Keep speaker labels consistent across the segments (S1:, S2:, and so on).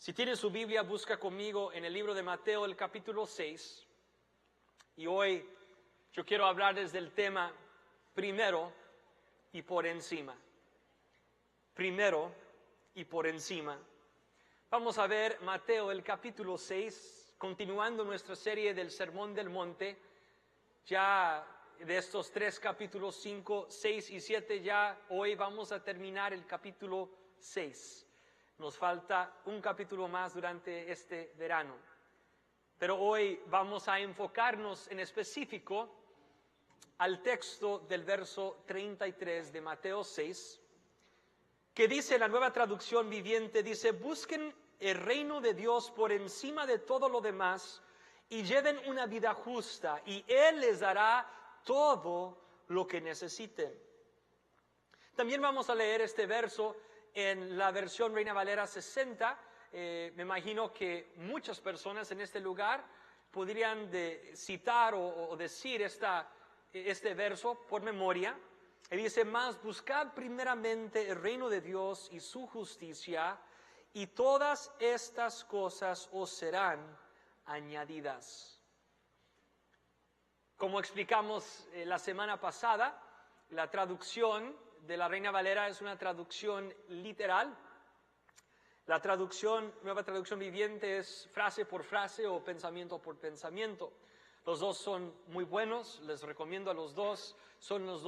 S1: Si tienes su Biblia, busca conmigo en el libro de Mateo, el capítulo 6. Y hoy yo quiero hablarles del tema primero y por encima. Primero y por encima. Vamos a ver Mateo, el capítulo 6, continuando nuestra serie del Sermón del Monte. Ya de estos 3 capítulos, 5, 6 y 7, ya hoy vamos a terminar el capítulo 6. Nos falta un capítulo más durante este verano. Pero hoy vamos a enfocarnos en específico al texto del verso 33 de Mateo 6, que dice, la Nueva Traducción Viviente, dice: busquen el reino de Dios por encima de todo lo demás y lleven una vida justa, y Él les dará todo lo que necesiten. También vamos a leer este verso en la versión Reina Valera 60. Me imagino que muchas personas en este lugar podrían citar o decir este verso por memoria. Y dice: mas buscad primeramente el reino de Dios y su justicia, y todas estas cosas os serán añadidas. Como explicamos la semana pasada, la traducción de la Reina Valera es una traducción literal. La Nueva Traducción Viviente es frase por frase o pensamiento por pensamiento. Los dos son muy buenos, les recomiendo a los dos. Son las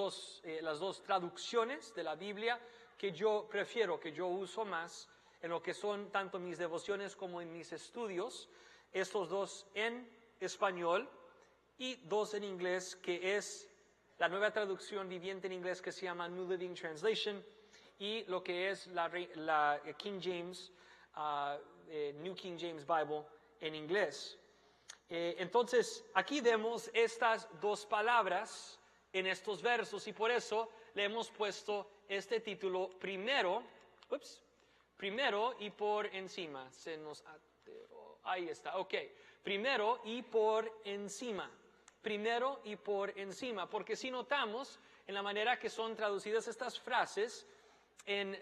S1: dos traducciones de la Biblia que yo prefiero, que yo uso más en lo que son tanto mis devociones como en mis estudios. Estos dos en español y dos en inglés, que es la Nueva Traducción Viviente en inglés, que se llama New Living Translation, y lo que es la King James, New King James Bible en inglés. Entonces, aquí vemos estas dos palabras en estos versos, y por eso le hemos puesto este título, primero y por encima. Ahí está, ok. Primero y por encima. Primero y por encima, porque si notamos en la manera que son traducidas estas frases, en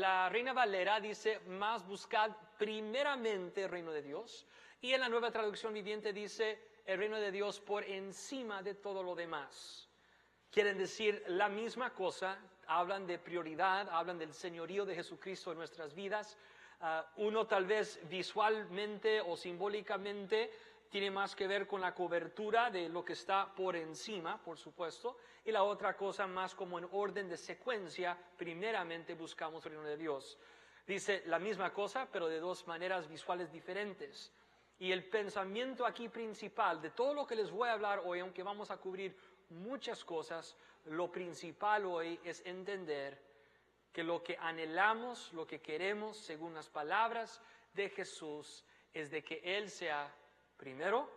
S1: la Reina Valera dice: mas buscad primeramente el reino de Dios, y en la Nueva Traducción Viviente dice: el reino de Dios por encima de todo lo demás. Quieren decir la misma cosa, hablan de prioridad, hablan del señorío de Jesucristo en nuestras vidas. Uno tal vez visualmente o simbólicamente tiene más que ver con la cobertura de lo que está por encima, por supuesto, y la otra cosa más como en orden de secuencia. Primeramente buscamos el reino de Dios. Dice la misma cosa, pero de dos maneras visuales diferentes. Y el pensamiento aquí principal de todo lo que les voy a hablar hoy, aunque vamos a cubrir muchas cosas, lo principal hoy es entender que lo que anhelamos, lo que queremos, según las palabras de Jesús, es de que Él sea primero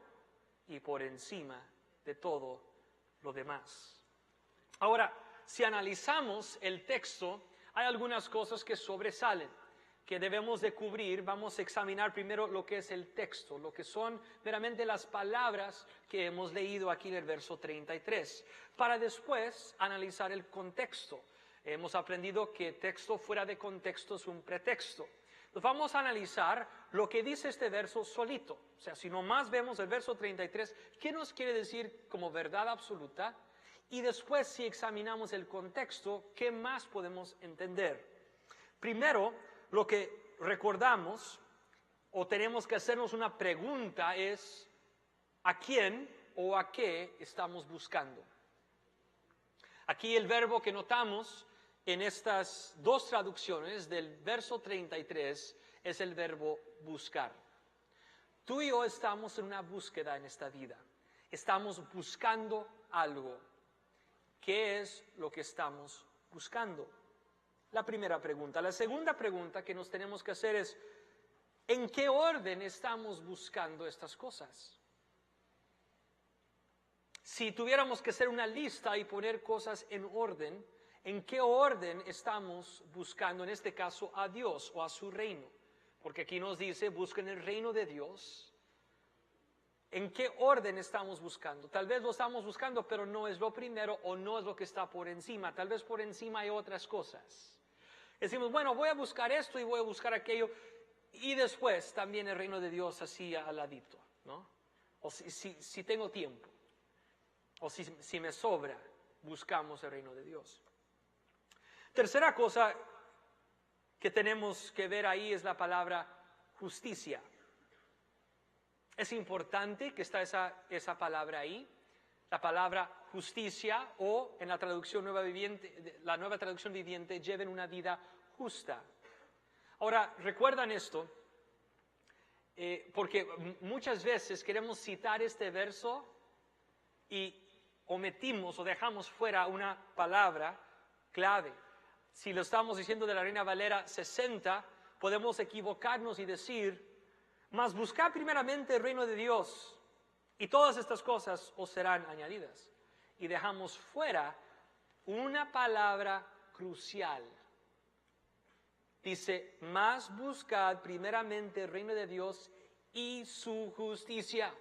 S1: y por encima de todo lo demás. Ahora, si analizamos el texto, hay algunas cosas que sobresalen, que debemos de cubrir. Vamos a examinar primero lo que es el texto, lo que son meramente las palabras que hemos leído aquí en el verso 33, para después analizar el contexto. Hemos aprendido que texto fuera de contexto es un pretexto. Entonces vamos a analizar lo que dice este verso solito. O sea, si nomás vemos el verso 33, ¿qué nos quiere decir como verdad absoluta? Y después, si examinamos el contexto, ¿qué más podemos entender? Primero, lo que recordamos o tenemos que hacernos una pregunta es: ¿a quién o a qué estamos buscando? Aquí el verbo que notamos en estas dos traducciones del verso 33 es el verbo buscar. Tú y yo estamos en una búsqueda en esta vida. Estamos buscando algo. ¿Qué es lo que estamos buscando? La primera pregunta. La segunda pregunta que nos tenemos que hacer es: ¿en qué orden estamos buscando estas cosas? Si tuviéramos que hacer una lista y poner cosas en orden, ¿en qué orden estamos buscando, en este caso, a Dios o a su reino? Porque aquí nos dice: busquen el reino de Dios. ¿En qué orden estamos buscando? Tal vez lo estamos buscando, pero no es lo primero o no es lo que está por encima. Tal vez por encima hay otras cosas. Decimos: bueno, voy a buscar esto y voy a buscar aquello. y después también el reino de Dios así al ladito, ¿no? O si tengo tiempo, o si me sobra, buscamos el reino de Dios. Tercera cosa que tenemos que ver ahí es la palabra justicia. Es importante que está esa palabra ahí, la palabra justicia, o en la traducción la nueva traducción viviente, lleven una vida justa. Ahora, recuerdan esto, porque muchas veces queremos citar este verso y omitimos o dejamos fuera una palabra clave. Si lo estamos diciendo de la Reina Valera 60, podemos equivocarnos y decir, mas buscad primeramente el reino de Dios, y todas estas cosas os serán añadidas. Y dejamos fuera una palabra crucial. Dice, mas buscad primeramente el reino de Dios y su justicia.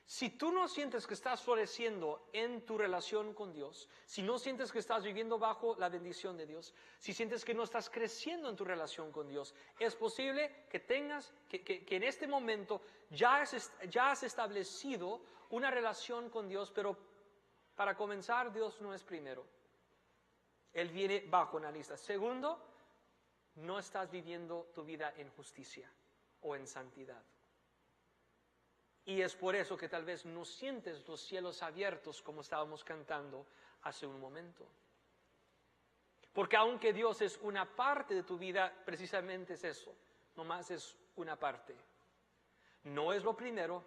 S1: Si tú no sientes que estás floreciendo en tu relación con Dios, si no sientes que estás viviendo bajo la bendición de Dios, si sientes que no estás creciendo en tu relación con Dios, es posible que tengas, que en este momento ya has establecido una relación con Dios, pero para comenzar Dios no es primero. Él viene bajo una lista. Segundo, no estás viviendo tu vida en justicia o en santidad. Y es por eso que tal vez no sientes los cielos abiertos como estábamos cantando hace un momento. Porque aunque Dios es una parte de tu vida, precisamente es eso. Nomás es una parte. No es lo primero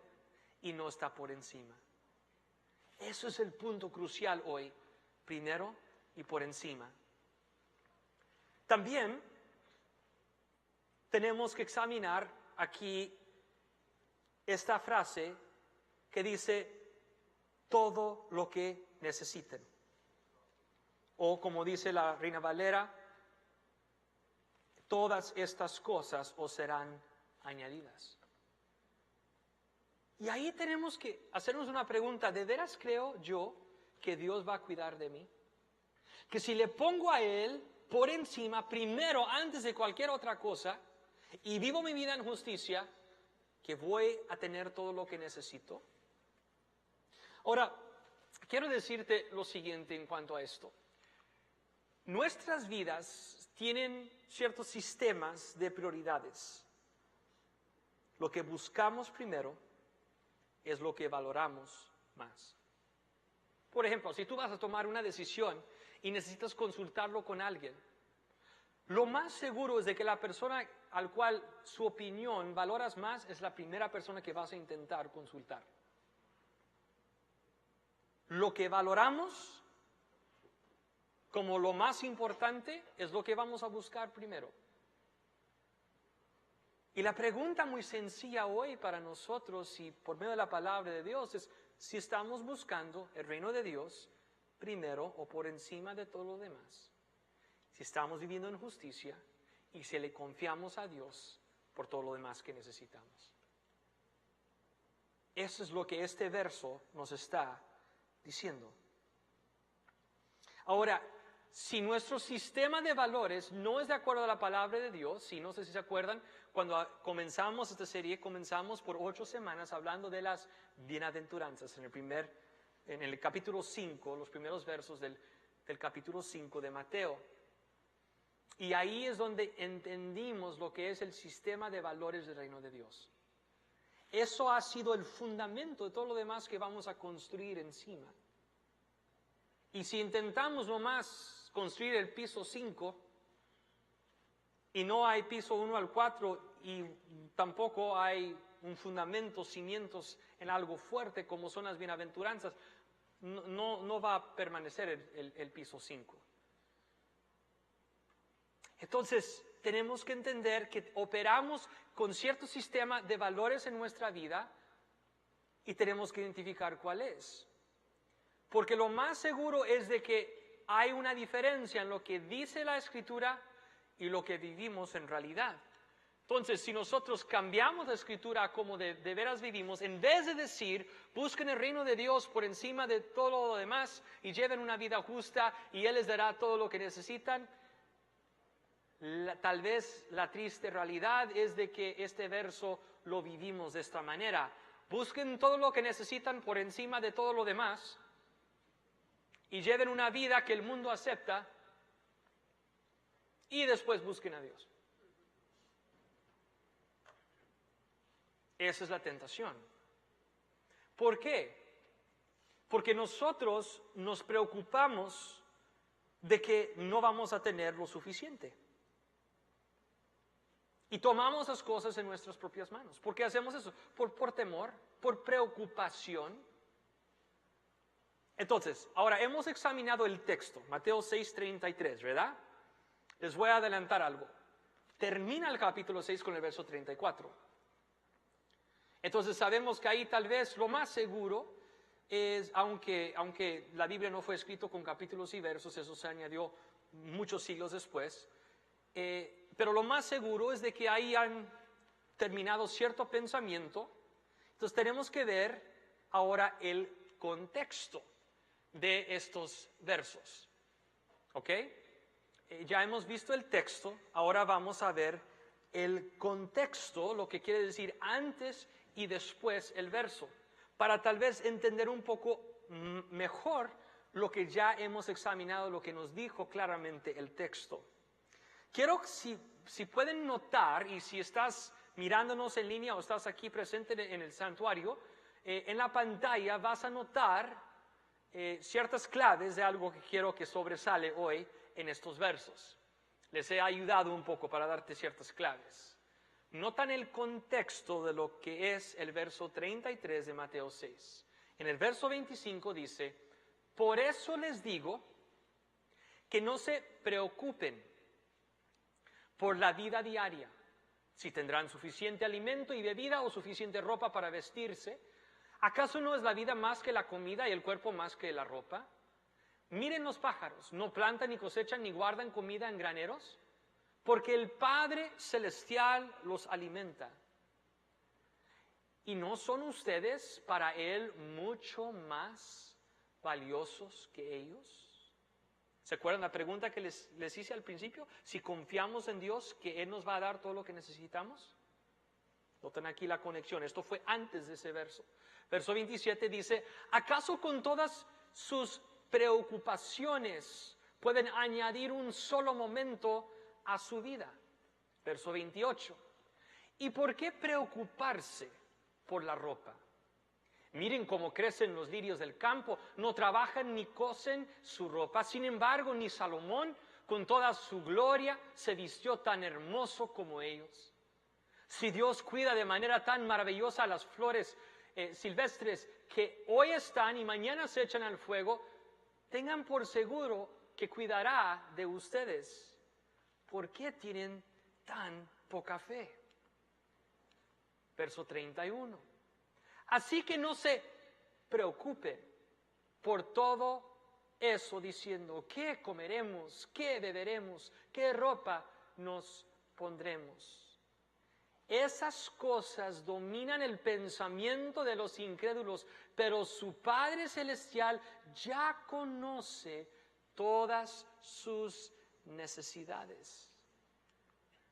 S1: y no está por encima. Eso es el punto crucial hoy. Primero y por encima. También tenemos que examinar aquí esta frase que dice todo lo que necesiten. O como dice la Reina Valera, todas estas cosas os serán añadidas. Y ahí tenemos que hacernos una pregunta, ¿de veras creo yo que Dios va a cuidar de mí? Que si le pongo a Él por encima, primero, antes de cualquier otra cosa, y vivo mi vida en justicia, que voy a tener todo lo que necesito. Ahora, quiero decirte lo siguiente en cuanto a esto. Nuestras vidas tienen ciertos sistemas de prioridades. Lo que buscamos primero es lo que valoramos más. Por ejemplo, si tú vas a tomar una decisión y necesitas consultarlo con alguien, lo más seguro es de que la persona al cual su opinión valoras más es la primera persona que vas a intentar consultar. Lo que valoramos como lo más importante es lo que vamos a buscar primero. Y la pregunta muy sencilla hoy para nosotros y por medio de la palabra de Dios es si estamos buscando el reino de Dios primero o por encima de todo lo demás. Si estamos viviendo en justicia y si le confiamos a Dios por todo lo demás que necesitamos. Eso es lo que este verso nos está diciendo. Ahora, si nuestro sistema de valores no es de acuerdo a la palabra de Dios, si no sé si se acuerdan, cuando comenzamos esta serie, comenzamos por 8 semanas hablando de las bienaventuranzas en el capítulo 5, los primeros versos del capítulo 5 de Mateo. Y ahí es donde entendimos lo que es el sistema de valores del reino de Dios. Eso ha sido el fundamento de todo lo demás que vamos a construir encima. Y si intentamos nomás construir el piso 5 y no hay piso 1 al 4 y tampoco hay un fundamento, cimientos en algo fuerte como son las bienaventuranzas, no va a permanecer el piso 5. Entonces, tenemos que entender que operamos con cierto sistema de valores en nuestra vida y tenemos que identificar cuál es. Porque lo más seguro es de que hay una diferencia en lo que dice la Escritura y lo que vivimos en realidad. Entonces, si nosotros cambiamos la Escritura a como de veras vivimos, en vez de decir, busquen el reino de Dios por encima de todo lo demás y lleven una vida justa y Él les dará todo lo que necesitan, Tal vez la triste realidad es de que este verso lo vivimos de esta manera. Busquen todo lo que necesitan por encima de todo lo demás y lleven una vida que el mundo acepta y después busquen a Dios. Esa es la tentación. ¿Por qué? Porque nosotros nos preocupamos de que no vamos a tener lo suficiente. Y tomamos las cosas en nuestras propias manos. ¿Por qué hacemos eso? Por temor, por preocupación. Entonces, ahora hemos examinado el texto, Mateo 6:33, ¿verdad? Les voy a adelantar algo. Termina el capítulo 6 con el verso 34. Entonces sabemos que ahí tal vez lo más seguro es, aunque la Biblia no fue escrito con capítulos y versos, eso se añadió muchos siglos después, pero lo más seguro es de que ahí han terminado cierto pensamiento. Entonces tenemos que ver ahora el contexto de estos versos. ¿Ok? Ya hemos visto el texto, ahora vamos a ver el contexto, lo que quiere decir antes y después el verso, para tal vez entender un poco mejor lo que ya hemos examinado, lo que nos dijo claramente el texto. Quiero, si pueden notar, y si estás mirándonos en línea o estás aquí presente en el santuario, en la pantalla vas a notar ciertas claves de algo que quiero que sobresale hoy en estos versos. Les he ayudado un poco para darte ciertas claves. Notan el contexto de lo que es el verso 33 de Mateo 6. En el verso 25 dice, por eso les digo que no se preocupen por la vida diaria, si tendrán suficiente alimento y bebida o suficiente ropa para vestirse. ¿Acaso no es la vida más que la comida y el cuerpo más que la ropa? Miren los pájaros, no plantan ni cosechan ni guardan comida en graneros, porque el Padre Celestial los alimenta. ¿Y no son ustedes para Él mucho más valiosos que ellos? ¿Se acuerdan la pregunta que les hice al principio? Si confiamos en Dios, que Él nos va a dar todo lo que necesitamos. Noten aquí la conexión, esto fue antes de ese verso. Verso 27 dice, ¿acaso con todas sus preocupaciones pueden añadir un solo momento a su vida? Verso 28. ¿Y por qué preocuparse por la ropa? Miren cómo crecen los lirios del campo, no trabajan ni cosen su ropa. Sin embargo, ni Salomón, con toda su gloria, se vistió tan hermoso como ellos. Si Dios cuida de manera tan maravillosa las flores silvestres que hoy están y mañana se echan al fuego, tengan por seguro que cuidará de ustedes. ¿Por qué tienen tan poca fe? Verso 31. Así que no se preocupen por todo eso diciendo, ¿qué comeremos? ¿Qué beberemos? ¿Qué ropa nos pondremos? Esas cosas dominan el pensamiento de los incrédulos, pero su Padre Celestial ya conoce todas sus necesidades.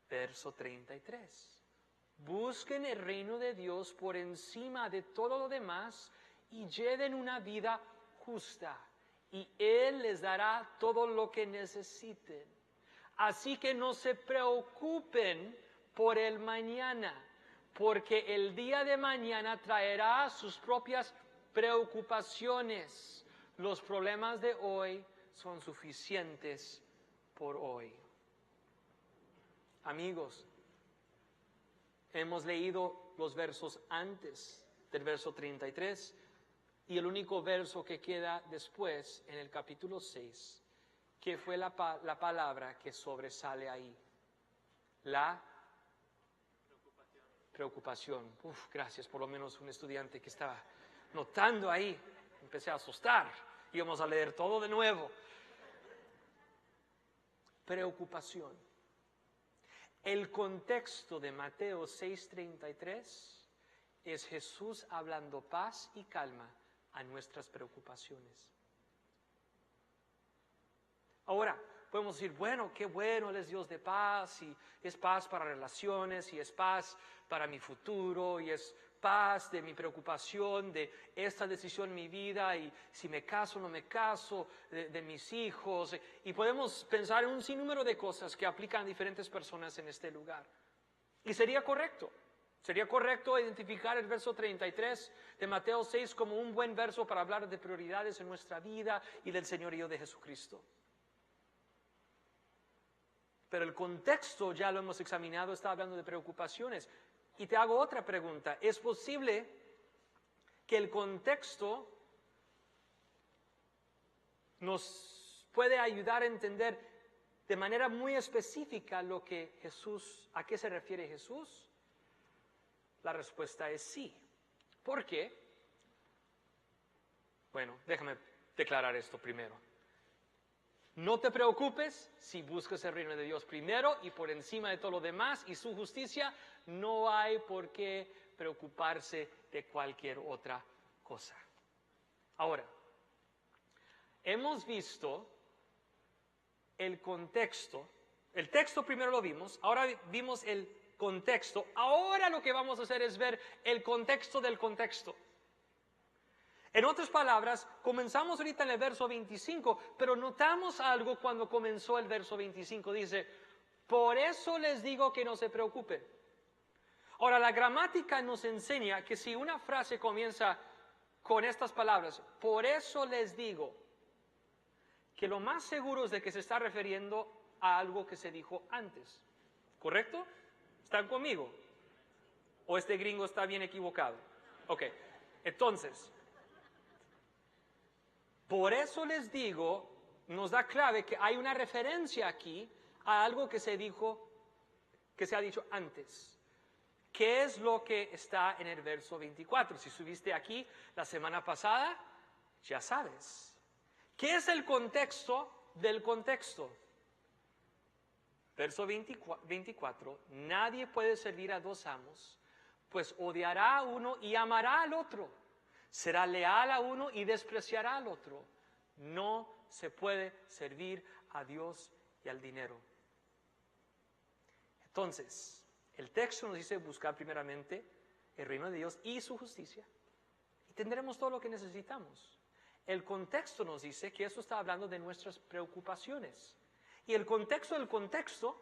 S1: Verso 33. Busquen el reino de Dios por encima de todo lo demás y lleven una vida justa, y Él les dará todo lo que necesiten. Así que no se preocupen por el mañana, porque el día de mañana traerá sus propias preocupaciones. Los problemas de hoy son suficientes por hoy. Amigos, hemos leído los versos antes del verso 33 y el único verso que queda después en el capítulo 6, que fue la palabra que sobresale ahí. La preocupación. Gracias, por lo menos un estudiante que estaba notando ahí. Empecé a asustar. Íbamos a leer todo de nuevo. Preocupación. El contexto de Mateo 6:33 es Jesús hablando paz y calma a nuestras preocupaciones. Ahora, podemos decir, bueno, qué bueno, Él es Dios de paz, y es paz para relaciones, y es paz para mi futuro, y es paz de mi preocupación, de esta decisión en mi vida, y si me caso o no me caso, de mis hijos, y podemos pensar en un sinnúmero de cosas que aplican a diferentes personas en este lugar. Y sería correcto identificar el verso 33 de Mateo 6 como un buen verso para hablar de prioridades en nuestra vida y del señorío de Jesucristo. Pero el contexto, ya lo hemos examinado, está hablando de preocupaciones. Y te hago otra pregunta. ¿Es posible que el contexto nos puede ayudar a entender de manera muy específica lo que Jesús, a qué se refiere Jesús? La respuesta es sí. ¿Por qué? Bueno, déjame declarar esto primero. No te preocupes si buscas el reino de Dios primero y por encima de todo lo demás y su justicia, no hay por qué preocuparse de cualquier otra cosa. Ahora, hemos visto el contexto, el texto primero lo vimos, ahora vimos el contexto, ahora lo que vamos a hacer es ver el contexto del contexto. En otras palabras, comenzamos ahorita en el verso 25, pero notamos algo cuando comenzó el verso 25. Dice, por eso les digo que no se preocupen. Ahora, la gramática nos enseña que si una frase comienza con estas palabras, por eso les digo, que lo más seguro es de que se está refiriendo a algo que se dijo antes. ¿Correcto? ¿Están conmigo? ¿O este gringo está bien equivocado? Ok, entonces, por eso les digo, nos da clave que hay una referencia aquí a algo que se dijo, que se ha dicho antes. ¿Qué es lo que está en el verso 24? Si estuviste aquí la semana pasada, ya sabes. ¿Qué es el contexto del contexto? Verso 24, nadie puede servir a dos amos, pues odiará a uno y amará al otro. Será leal a uno y despreciará al otro. No se puede servir a Dios y al dinero. Entonces, el texto nos dice buscar primeramente el reino de Dios y su justicia. Y tendremos todo lo que necesitamos. El contexto nos dice que eso está hablando de nuestras preocupaciones. Y el contexto del contexto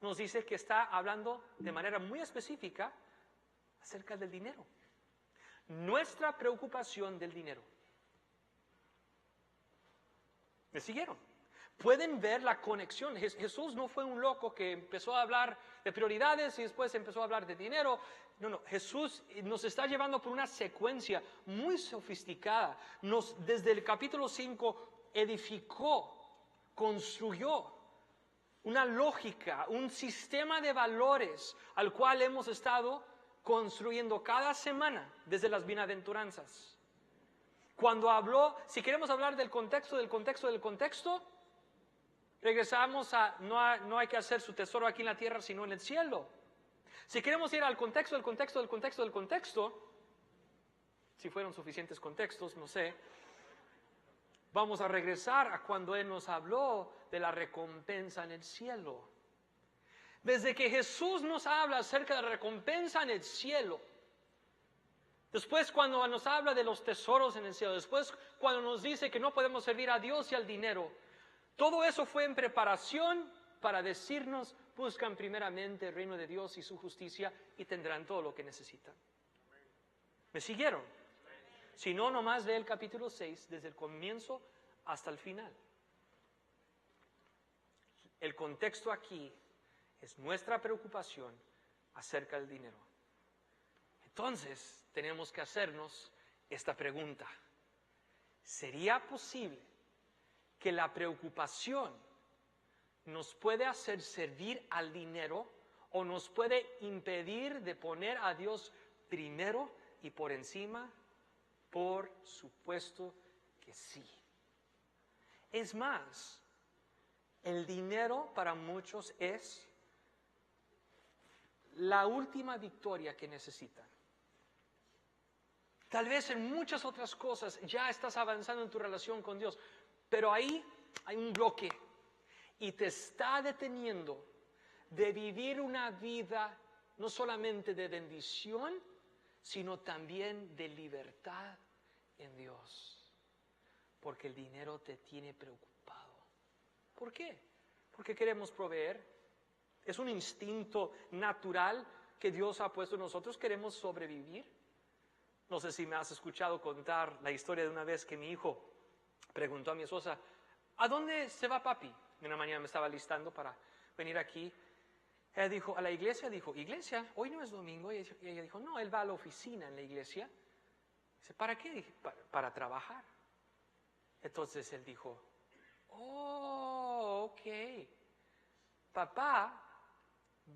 S1: nos dice que está hablando de manera muy específica acerca del dinero. Nuestra preocupación del dinero. ¿Me siguieron? Pueden ver la conexión. Jesús no fue un loco que empezó a hablar de prioridades y después empezó a hablar de dinero. No, Jesús nos está llevando por una secuencia muy sofisticada. Desde el capítulo 5 edificó, construyó una lógica, un sistema de valores al cual hemos estado construyendo cada semana desde las bienaventuranzas. Cuando habló, si queremos hablar del contexto, regresamos a no hay que hacer su tesoro aquí en la tierra sino en el cielo. Si queremos ir al contexto, si fueron suficientes contextos, no sé, vamos a regresar a cuando Él nos habló de la recompensa en el cielo. Desde que Jesús nos habla acerca de la recompensa en el cielo, después cuando nos habla de los tesoros en el cielo, después cuando nos dice que no podemos servir a Dios y al dinero, todo eso fue en preparación para decirnos, buscan primeramente el reino de Dios y su justicia y tendrán todo lo que necesitan. ¿Me siguieron? Si no, nomás lee el capítulo 6 desde el comienzo hasta el final. El contexto aquí es nuestra preocupación acerca del dinero. Entonces, tenemos que hacernos esta pregunta. ¿Sería posible que la preocupación nos puede hacer servir al dinero o nos puede impedir de poner a Dios primero y por encima? Por supuesto que sí. Es más, el dinero para muchos es la última victoria que necesitan. Tal vez en muchas otras cosas ya estás avanzando en tu relación con Dios, pero ahí hay un bloque. y te está deteniendo de vivir una vida no solamente de bendición, sino también de libertad en Dios. Porque el dinero te tiene preocupado. ¿Por qué? Porque queremos proveer. Es un instinto natural que Dios ha puesto en nosotros. Queremos sobrevivir. No sé si me has escuchado contar la historia de una vez que mi hijo preguntó a mi esposa, ¿a dónde se va papi? Y una mañana me estaba listando para venir aquí. Ella dijo, a la iglesia. Dijo, ¿iglesia? Hoy no es domingo. Y ella dijo, no, él va a la oficina en la iglesia. Dice, ¿para qué? Dije, para trabajar. Entonces él dijo, oh, ok. Papá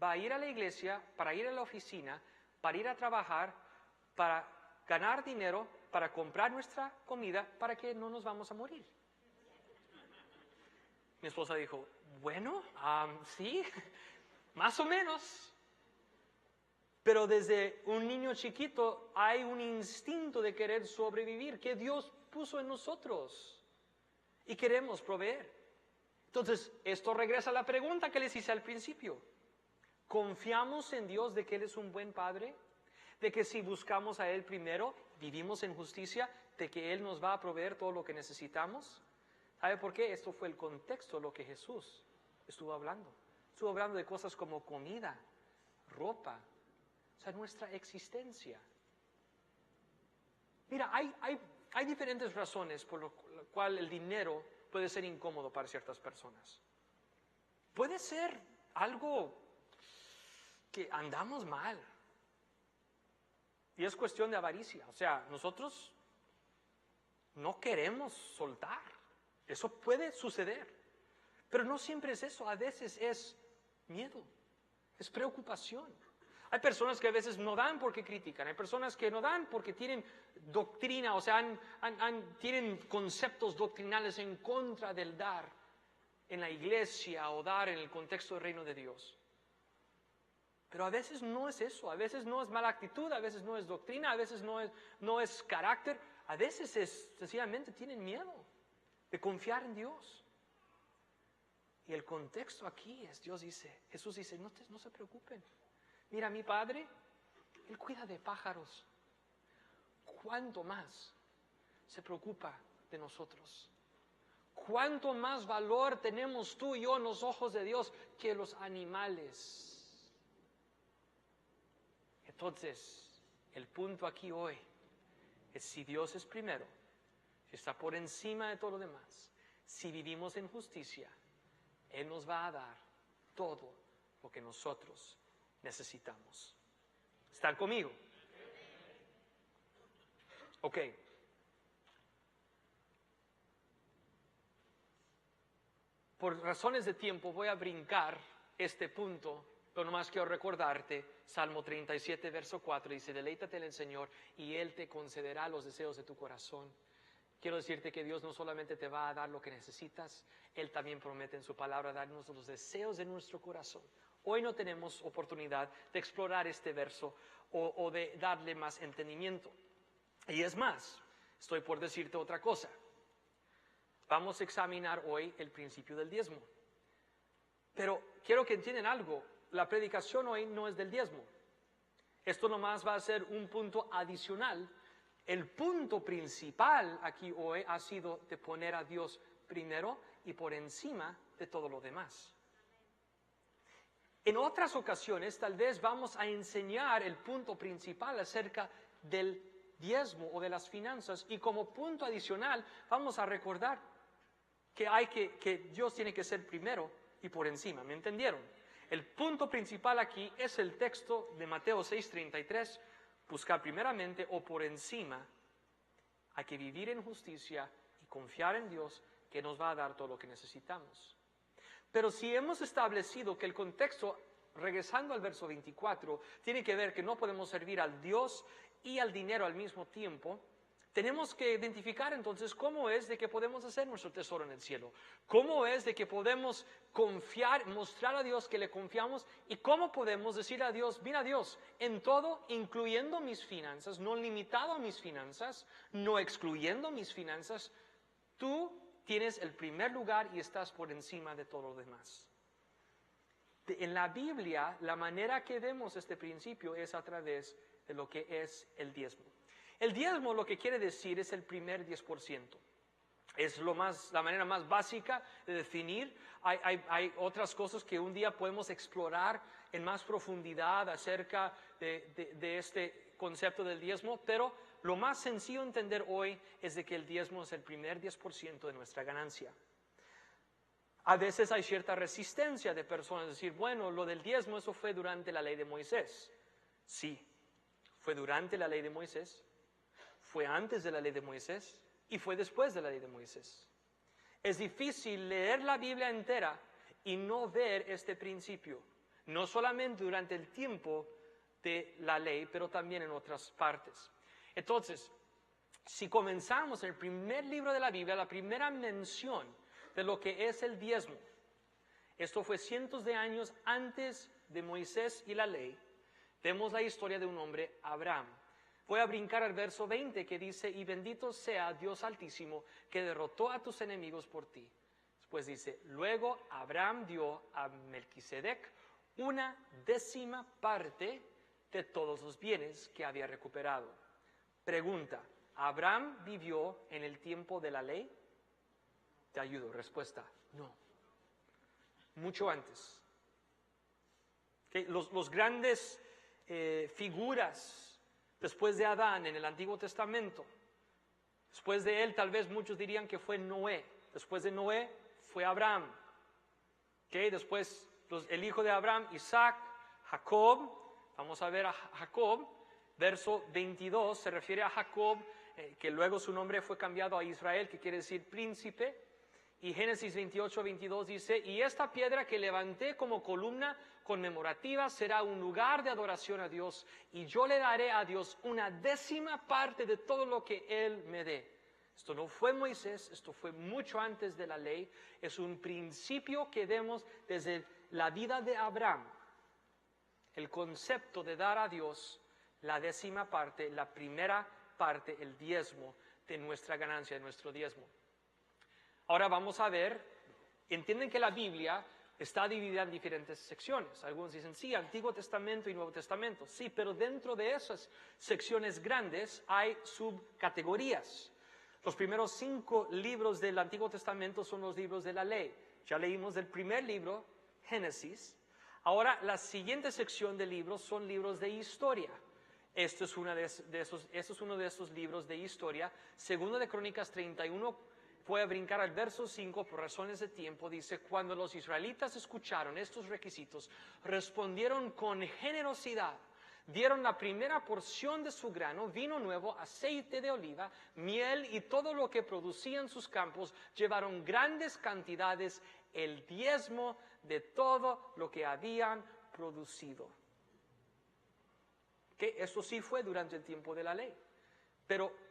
S1: va a ir a la iglesia, para ir a la oficina, para ir a trabajar, para ganar dinero, para comprar nuestra comida, para que no nos vamos a morir. Mi esposa dijo, bueno, sí, más o menos. Pero desde un niño chiquito hay un instinto de querer sobrevivir que Dios puso en nosotros y queremos proveer. Entonces, esto regresa a la pregunta que les hice al principio. ¿Confiamos en Dios de que Él es un buen Padre? ¿De que si buscamos a Él primero, vivimos en justicia, de que Él nos va a proveer todo lo que necesitamos? ¿Sabe por qué? Esto fue el contexto de lo que Jesús estuvo hablando. Estuvo hablando de cosas como comida, ropa, o sea, nuestra existencia. Mira, hay diferentes razones por lo cual el dinero puede ser incómodo para ciertas personas. Puede ser algo que andamos mal. Y es cuestión de avaricia. O sea, nosotros no queremos soltar. Eso puede suceder. Pero no siempre es eso. A veces es miedo, es preocupación. Hay personas que a veces no dan porque critican. Hay personas que no dan porque tienen doctrina, o sea, tienen conceptos doctrinales en contra del dar en la iglesia o dar en el contexto del reino de Dios. Pero a veces no es eso. A veces no es mala actitud, a veces no es doctrina, a veces no es carácter. A veces es sencillamente tienen miedo de confiar en Dios. Y el contexto aquí es, Jesús dice, no se preocupen. Mira, mi Padre, Él cuida de pájaros. ¿Cuánto más se preocupa de nosotros? ¿Cuánto más valor tenemos tú y yo en los ojos de Dios que los animales? Entonces, el punto aquí hoy es si Dios es primero, si está por encima de todo lo demás, si vivimos en justicia, Él nos va a dar todo lo que nosotros necesitamos. ¿Están conmigo? Ok. Por razones de tiempo voy a brincar este punto, pero nomás quiero recordarte, Salmo 37, verso 4, dice, deleítate en el Señor y Él te concederá los deseos de tu corazón. Quiero decirte que Dios no solamente te va a dar lo que necesitas, Él también promete en su palabra darnos los deseos de nuestro corazón. Hoy no tenemos oportunidad de explorar este verso o de darle más entendimiento. Y es más, estoy por decirte otra cosa. Vamos a examinar hoy el principio del diezmo. Pero quiero que entiendan algo. La predicación hoy no es del diezmo. Esto nomás va a ser un punto adicional. El punto principal aquí hoy ha sido de poner a Dios primero y por encima de todo lo demás. En otras ocasiones tal vez vamos a enseñar el punto principal acerca del diezmo o de las finanzas y como punto adicional vamos a recordar que Dios tiene que ser primero y por encima. ¿Me entendieron? El punto principal aquí es el texto de Mateo 6:33, buscar primeramente o por encima. Hay que vivir en justicia y confiar en Dios que nos va a dar todo lo que necesitamos. Pero si hemos establecido que el contexto, regresando al verso 24, tiene que ver que no podemos servir al Dios y al dinero al mismo tiempo, tenemos que identificar entonces cómo es de que podemos hacer nuestro tesoro en el cielo. Cómo es de que podemos confiar, mostrar a Dios que le confiamos y cómo podemos decir a Dios, mira Dios, en todo, incluyendo mis finanzas, no limitado a mis finanzas, no excluyendo mis finanzas, tú tienes el primer lugar y estás por encima de todo lo demás. En la Biblia, la manera que vemos este principio es a través de lo que es el diezmo. El diezmo lo que quiere decir es el primer 10%. Es la manera más básica de definir. Hay otras cosas que un día podemos explorar en más profundidad acerca de este concepto del diezmo, pero lo más sencillo de entender hoy es de que el diezmo es el primer 10% de nuestra ganancia. A veces hay cierta resistencia de personas, decir, bueno, lo del diezmo, eso fue durante la ley de Moisés. Sí, fue durante la ley de Moisés, fue antes de la ley de Moisés y fue después de la ley de Moisés. Es difícil leer la Biblia entera y no ver este principio, no solamente durante el tiempo de la ley, pero también en otras partes. Entonces, si comenzamos en el primer libro de la Biblia, la primera mención de lo que es el diezmo, esto fue cientos de años antes de Moisés y la ley, vemos la historia de un hombre, Abraham. Voy a brincar al verso 20 que dice, y bendito sea Dios Altísimo que derrotó a tus enemigos por ti. Después dice, luego Abraham dio a Melquisedec 1/10 parte de todos los bienes que había recuperado. Pregunta, ¿Abraham vivió en el tiempo de la ley? Te ayudo, respuesta, no. Mucho antes. Okay, los grandes figuras después de Adán en el Antiguo Testamento, después de él tal vez muchos dirían que fue Noé, después de Noé fue Abraham, okay, después el hijo de Abraham, Isaac, Jacob, vamos a ver a Jacob, verso 22 se refiere a Jacob, que luego su nombre fue cambiado a Israel, que quiere decir príncipe, y Génesis 28-22 dice, y esta piedra que levanté como columna conmemorativa será un lugar de adoración a Dios, y yo le daré a Dios 1/10 parte de todo lo que Él me dé. Esto no fue Moisés, esto fue mucho antes de la ley, es un principio que vemos desde la vida de Abraham, el concepto de dar a Dios la 10ª parte, la primera parte, el diezmo de nuestra ganancia, de nuestro diezmo. Ahora vamos a ver, entienden que la Biblia está dividida en diferentes secciones. Algunos dicen, sí, Antiguo Testamento y Nuevo Testamento. Sí, pero dentro de esas secciones grandes hay subcategorías. Los primeros 5 libros del Antiguo Testamento son los libros de la ley. Ya leímos del primer libro, Génesis. Ahora la siguiente sección de libros son libros de historia. Esto es uno de esos libros de historia. Segundo de Crónicas 31. Voy a brincar al verso 5 por razones de tiempo. Dice, cuando los israelitas escucharon estos requisitos, respondieron con generosidad. Dieron la primera porción de su grano, vino nuevo, aceite de oliva, miel y todo lo que producían sus campos. Llevaron grandes cantidades, el diezmo de todo lo que habían producido. Que eso sí fue durante el tiempo de la ley. Pero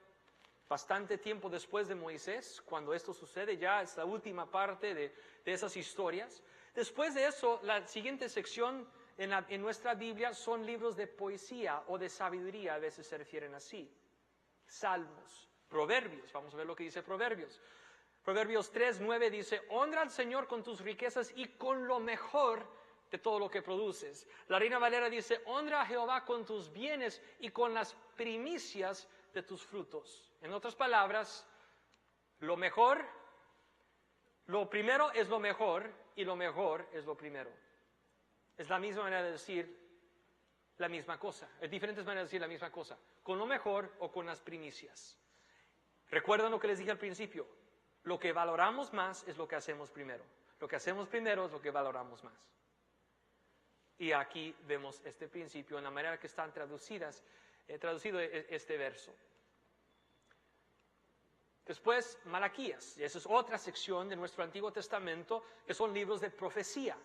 S1: bastante tiempo después de Moisés, cuando esto sucede, ya es la última parte de esas historias. Después de eso, la siguiente sección en nuestra Biblia son libros de poesía o de sabiduría, a veces se refieren así. Salmos, Proverbios, vamos a ver lo que dice Proverbios. Proverbios 3:9 dice, honra al Señor con tus riquezas y con lo mejor de todo lo que produces. La Reina Valera dice, honra a Jehová con tus bienes y con las primicias de tus frutos. En otras palabras, lo mejor, lo primero es lo mejor y lo mejor es lo primero. Es la misma manera de decir la misma cosa. Es diferentes maneras de decir la misma cosa. Con lo mejor o con las primicias. ¿Recuerdan lo que les dije al principio? Lo que valoramos más es lo que hacemos primero. Lo que hacemos primero es lo que valoramos más. Y aquí vemos este principio en la manera que están traducido este verso. Después, Malaquías, y esa es otra sección de nuestro Antiguo Testamento, que son libros de profecía.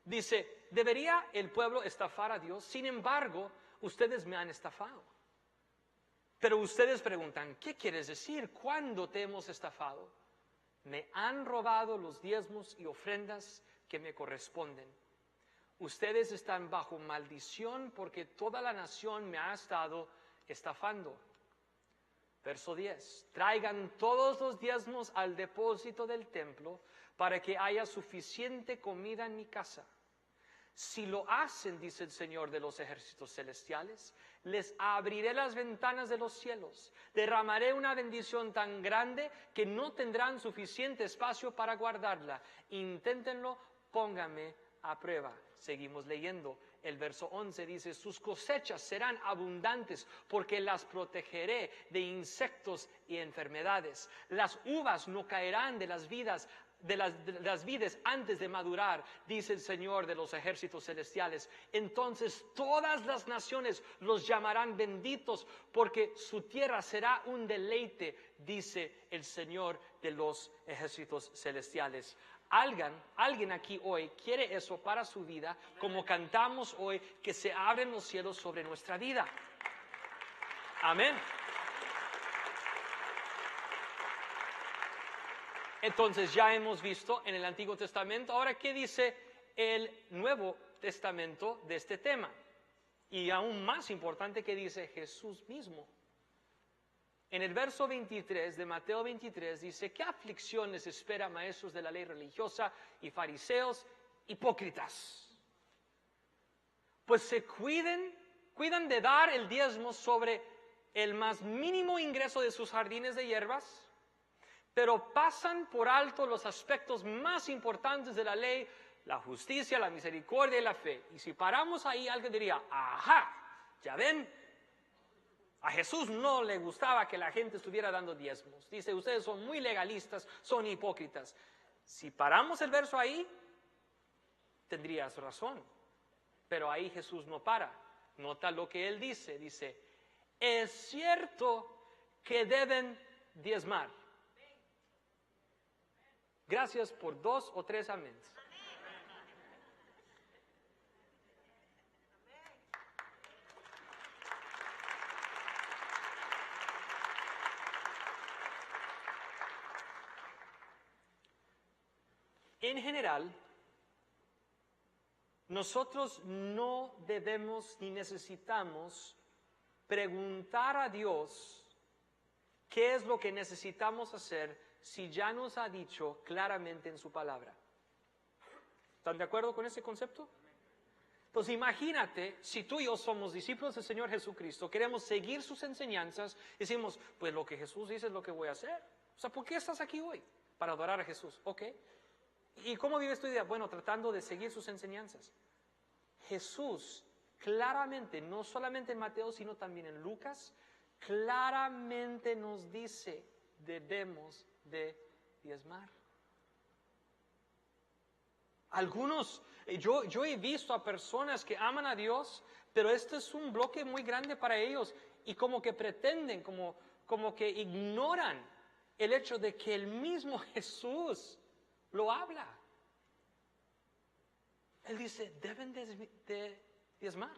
S1: Dice, ¿debería el pueblo estafar a Dios? Sin embargo, ustedes me han estafado. Pero ustedes preguntan, ¿qué quieres decir? ¿Cuándo te hemos estafado? Me han robado los diezmos y ofrendas que me corresponden. Ustedes están bajo maldición porque toda la nación me ha estado estafando. Verso 10, traigan todos los diezmos al depósito del templo para que haya suficiente comida en mi casa. Si lo hacen, dice el Señor de los ejércitos celestiales, les abriré las ventanas de los cielos, derramaré una bendición tan grande que no tendrán suficiente espacio para guardarla. Inténtenlo, pónganme a prueba. Seguimos leyendo. El verso 11 dice, sus cosechas serán abundantes porque las protegeré de insectos y enfermedades. Las uvas no caerán de las vides antes de madurar, dice el Señor de los ejércitos celestiales. Entonces todas las naciones los llamarán benditos porque su tierra será un deleite, dice el Señor de los ejércitos celestiales. Alguien aquí hoy quiere eso para su vida, como cantamos hoy, que se abren los cielos sobre nuestra vida. Amén. Entonces ya hemos visto en el Antiguo Testamento. Ahora, ¿qué dice el Nuevo Testamento de este tema? Y aún más importante, ¿qué dice Jesús mismo? En el verso 23 de Mateo 23 dice, ¿qué aflicción les espera, maestros de la ley religiosa y fariseos hipócritas? Pues se cuidan de dar el diezmo sobre el más mínimo ingreso de sus jardines de hierbas, pero pasan por alto los aspectos más importantes de la ley, la justicia, la misericordia y la fe. Y si paramos ahí, alguien diría, ajá, ya ven, a Jesús no le gustaba que la gente estuviera dando diezmos. Dice, ustedes son muy legalistas, son hipócritas. Si paramos el verso ahí, tendrías razón. Pero ahí Jesús no para. Nota lo que él dice. Dice, es cierto que deben diezmar. Gracias por 2 o 3 améns. En general, nosotros no debemos ni necesitamos preguntar a Dios qué es lo que necesitamos hacer si ya nos ha dicho claramente en su palabra. ¿Están de acuerdo con ese concepto? Entonces imagínate, si tú y yo somos discípulos del Señor Jesucristo, queremos seguir sus enseñanzas, decimos, pues lo que Jesús dice es lo que voy a hacer. O sea, ¿por qué estás aquí hoy? Para adorar a Jesús, ¿ok? ¿Y cómo vives tu vida? Bueno, tratando de seguir sus enseñanzas. Jesús claramente, no solamente en Mateo, sino también en Lucas, claramente nos dice, debemos de diezmar. Algunos, yo he visto a personas que aman a Dios, pero este es un bloque muy grande para ellos y como que pretenden, como que ignoran el hecho de que el mismo Jesús lo habla. Él dice, deben de diezmar.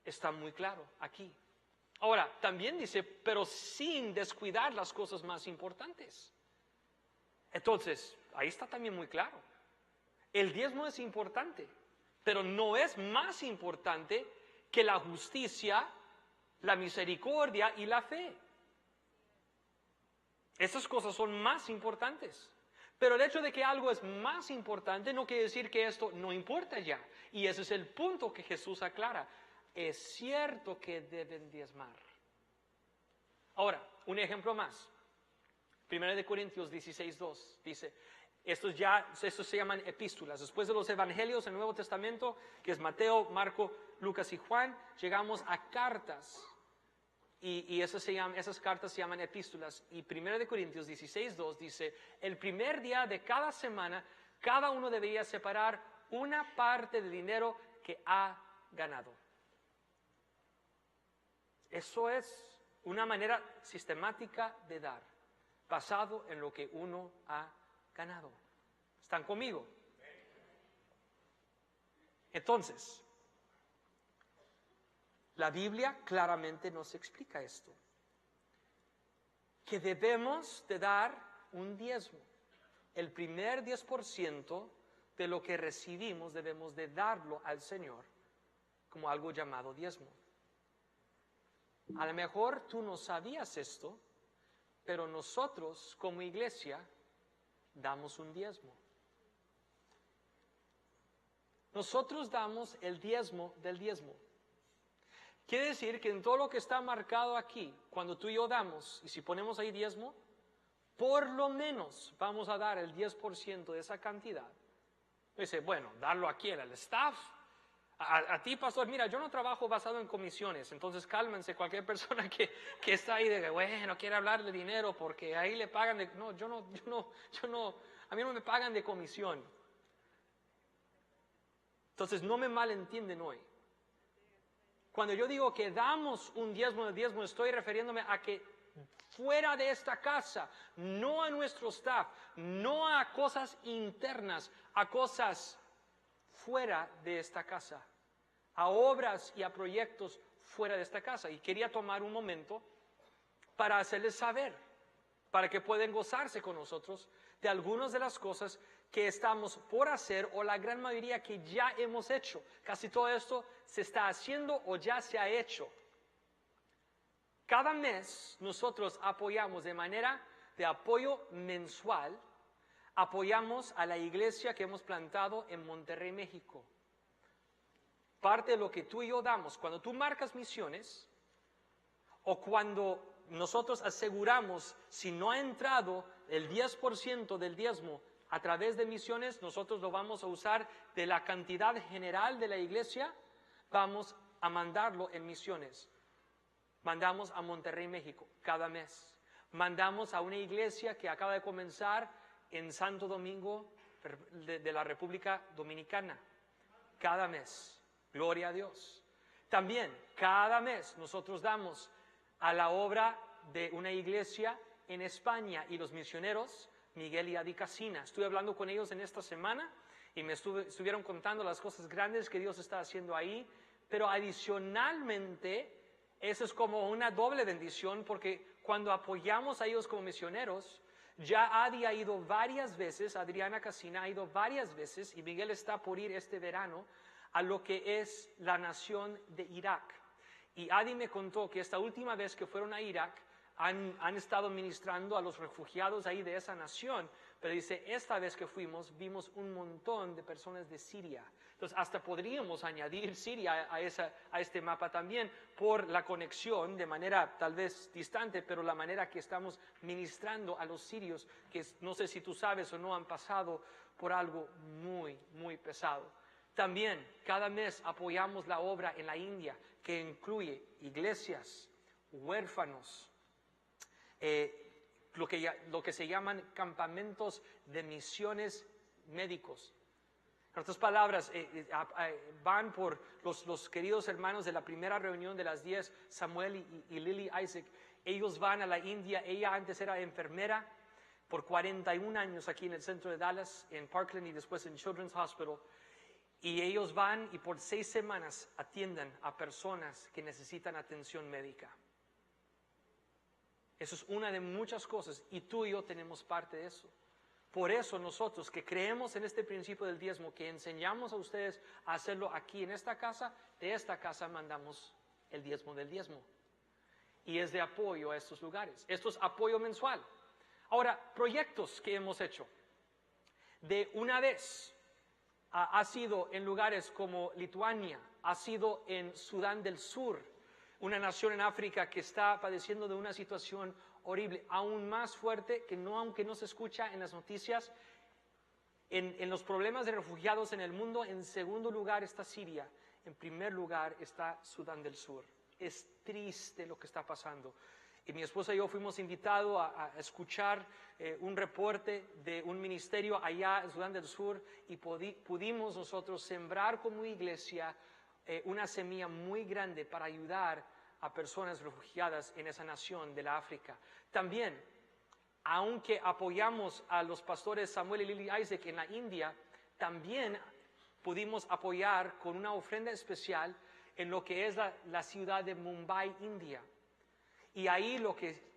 S1: Está muy claro aquí. Ahora, también dice, pero sin descuidar las cosas más importantes. Entonces, ahí está también muy claro. El diezmo es importante, pero no es más importante que la justicia, la misericordia y la fe. Esas cosas son más importantes. Pero el hecho de que algo es más importante no quiere decir que esto no importa ya. Y ese es el punto que Jesús aclara. Es cierto que deben diezmar. Ahora, un ejemplo más. 1 Corintios 16:2 dice, estos se llaman epístolas. Después de los evangelios en el Nuevo Testamento, que es Mateo, Marco, Lucas y Juan, llegamos a cartas. Y esas cartas se llaman epístolas. Y 1 Corintios 16:2 dice, el primer día de cada semana, cada uno debería separar una parte del dinero que ha ganado. Eso es una manera sistemática de dar, basado en lo que uno ha ganado. ¿Están conmigo? Entonces, la Biblia claramente nos explica esto, que debemos de dar un diezmo. El primer 10% de lo que recibimos debemos de darlo al Señor como algo llamado diezmo. A lo mejor tú no sabías esto, pero nosotros como iglesia damos un diezmo. Nosotros damos el diezmo del diezmo. Quiere decir que en todo lo que está marcado aquí, cuando tú y yo damos, y si ponemos ahí diezmo, por lo menos vamos a dar el 10% de esa cantidad. Dice, bueno, darlo aquí al staff. A ti, pastor, mira, yo no trabajo basado en comisiones, entonces cálmense cualquier persona que está ahí de que, bueno, quiere hablar de dinero porque ahí le pagan de... No, yo no, a mí no me pagan de comisión. Entonces no me malentienden hoy. Cuando yo digo que damos un diezmo de diezmo, estoy refiriéndome a que fuera de esta casa, no a nuestro staff, no a cosas internas, a cosas fuera de esta casa, a obras y a proyectos fuera de esta casa. Y quería tomar un momento para hacerles saber, para que puedan gozarse con nosotros de algunas de las cosas que estamos por hacer o la gran mayoría que ya hemos hecho. Casi todo esto se está haciendo o ya se ha hecho. Cada mes nosotros apoyamos de manera de apoyo mensual, apoyamos a la iglesia que hemos plantado en Monterrey, México. Parte de lo que tú y yo damos, cuando tú marcas misiones, o cuando nosotros aseguramos, si no ha entrado el 10% del diezmo a través de misiones, nosotros lo vamos a usar de la cantidad general de la iglesia, vamos a mandarlo en misiones. Mandamos a Monterrey, México, cada mes. Mandamos a una iglesia que acaba de comenzar en Santo Domingo de la República Dominicana, cada mes. Gloria a Dios. También, cada mes nosotros damos a la obra de una iglesia en España y los misioneros, Miguel y Adi Casina. Estuve hablando con ellos en esta semana y me estuvieron contando las cosas grandes que Dios está haciendo ahí, pero adicionalmente, eso es como una doble bendición, porque cuando apoyamos a ellos como misioneros, ya Adi ha ido varias veces, Adriana Casina ha ido varias veces, y Miguel está por ir este verano a lo que es la nación de Irak. Y Adi me contó que esta última vez que fueron a Irak, han estado ministrando a los refugiados ahí de esa nación, pero dice, esta vez que fuimos, vimos un montón de personas de Siria. Entonces, hasta podríamos añadir Siria a este mapa también, por la conexión, de manera tal vez distante, pero la manera que estamos ministrando a los sirios, que no sé si tú sabes o no, han pasado por algo muy, muy pesado. También, cada mes apoyamos la obra en la India, que incluye iglesias, huérfanos, lo que se llaman campamentos de misiones médicos. En otras palabras, van por los queridos hermanos de la primera reunión de las 10, Samuel y Lily Isaac. Ellos van a la India. Ella antes era enfermera por 41 años aquí en el centro de Dallas, en Parkland y después en Children's Hospital. Y ellos van y por 6 semanas atienden a personas que necesitan atención médica. Eso es una de muchas cosas y tú y yo tenemos parte de eso. Por eso nosotros que creemos en este principio del diezmo, que enseñamos a ustedes a hacerlo aquí en esta casa, de esta casa mandamos el diezmo del diezmo. Y es de apoyo a estos lugares. Esto es apoyo mensual. Ahora, proyectos que hemos hecho. De una vez, ha sido en lugares como Lituania, ha sido en Sudán del Sur, una nación en África que está padeciendo de una situación horrible, aún más fuerte, que no, aunque no se escucha en las noticias, en los problemas de refugiados en el mundo. En segundo lugar está Siria, en primer lugar está Sudán del Sur. Es triste lo que está pasando. Y mi esposa y yo fuimos invitados a escuchar un reporte de un ministerio allá en Sudán del Sur, y pudimos nosotros sembrar como iglesia una semilla muy grande para ayudar a personas refugiadas en esa nación de la África. También, aunque apoyamos a los pastores Samuel y Lily Isaac en la India, también pudimos apoyar con una ofrenda especial en lo que es la ciudad de Mumbai, India. Y ahí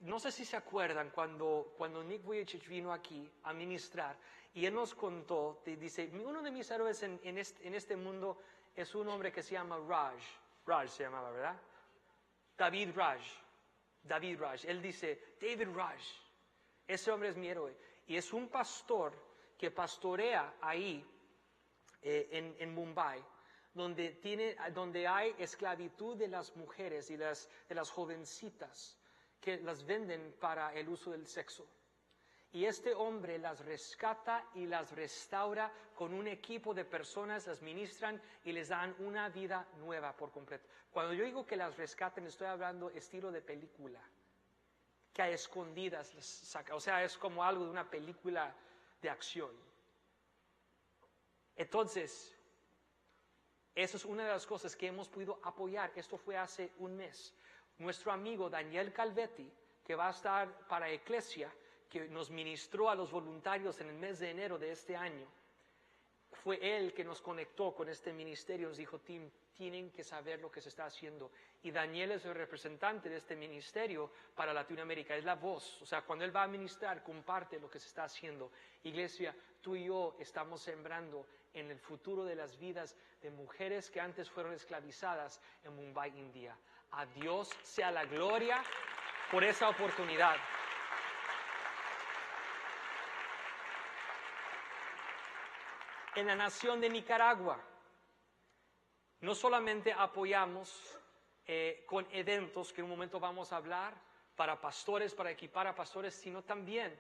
S1: no sé si se acuerdan, cuando Nick Vujicic vino aquí a ministrar, y él nos contó, dice, uno de mis héroes en este mundo es un hombre que se llama Raj. Raj se llamaba, ¿verdad? David Raj, él dice, David Raj, ese hombre es mi héroe. Y es un pastor que pastorea ahí en Mumbai, donde hay esclavitud de las mujeres y de las jovencitas que las venden para el uso del sexo. Y este hombre las rescata y las restaura con un equipo de personas, las ministran y les dan una vida nueva por completo. Cuando yo digo que las rescaten, estoy hablando estilo de película, que a escondidas las saca. O sea, es como algo de una película de acción. Entonces, eso es una de las cosas que hemos podido apoyar. Esto fue hace un mes. Nuestro amigo Daniel Calvetti, que va a estar para Eclesia, que nos ministró a los voluntarios en el mes de enero de este año, fue él que nos conectó con este ministerio. Nos dijo, Tim, tienen que saber lo que se está haciendo. Y Daniel es el representante de este ministerio para Latinoamérica, es la voz. O sea, cuando él va a ministrar, comparte lo que se está haciendo. Iglesia, tú y yo estamos sembrando en el futuro de las vidas de mujeres que antes fueron esclavizadas en Mumbai, India. A Dios sea la gloria por esa oportunidad. En la nación de Nicaragua, no solamente apoyamos con eventos que en un momento vamos a hablar para pastores, para equipar a pastores, sino también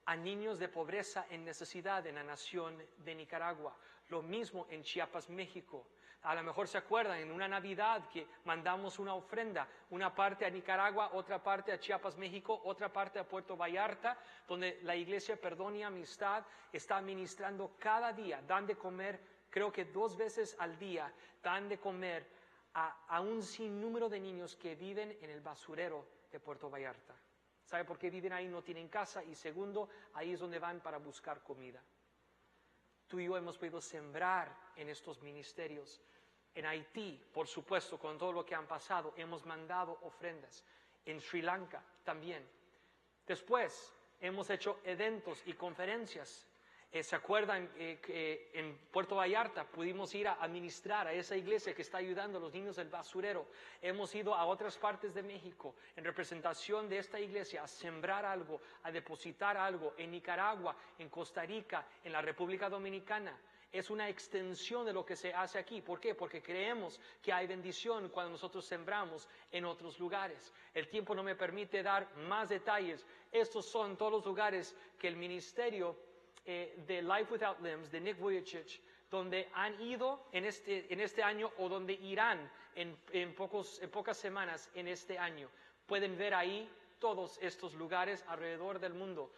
S1: a niños de pobreza en necesidad en la nación de Nicaragua. Lo mismo en Chiapas, México. A lo mejor se acuerdan, en una Navidad que mandamos una ofrenda, una parte a Nicaragua, otra parte a Chiapas, México, otra parte a Puerto Vallarta, donde la iglesia Perdón y Amistad está ministrando cada día, dan de comer, creo que 2 veces al día, dan de comer a un sinnúmero de niños que viven en el basurero de Puerto Vallarta. ¿Sabe por qué viven ahí? No tienen casa, y segundo, ahí es donde van para buscar comida. Tú y yo hemos podido sembrar en estos ministerios. En Haití, por supuesto, con todo lo que han pasado, hemos mandado ofrendas. En Sri Lanka también. Después, hemos hecho eventos y conferencias. ¿Se acuerdan que en Puerto Vallarta pudimos ir a ministrar a esa iglesia que está ayudando a los niños del basurero? Hemos ido a otras partes de México en representación de esta iglesia a sembrar algo, a depositar algo en Nicaragua, en Costa Rica, en la República Dominicana. Es una extensión de lo que se hace aquí. ¿Por qué? Porque creemos que hay bendición cuando nosotros sembramos en otros lugares. El tiempo no me permite dar más detalles. Estos son todos los lugares que el ministerio de Life Without Limbs, de Nick Vujicic, donde han ido en este año o donde irán en pocas semanas en este año. Pueden ver ahí todos estos lugares alrededor del mundo.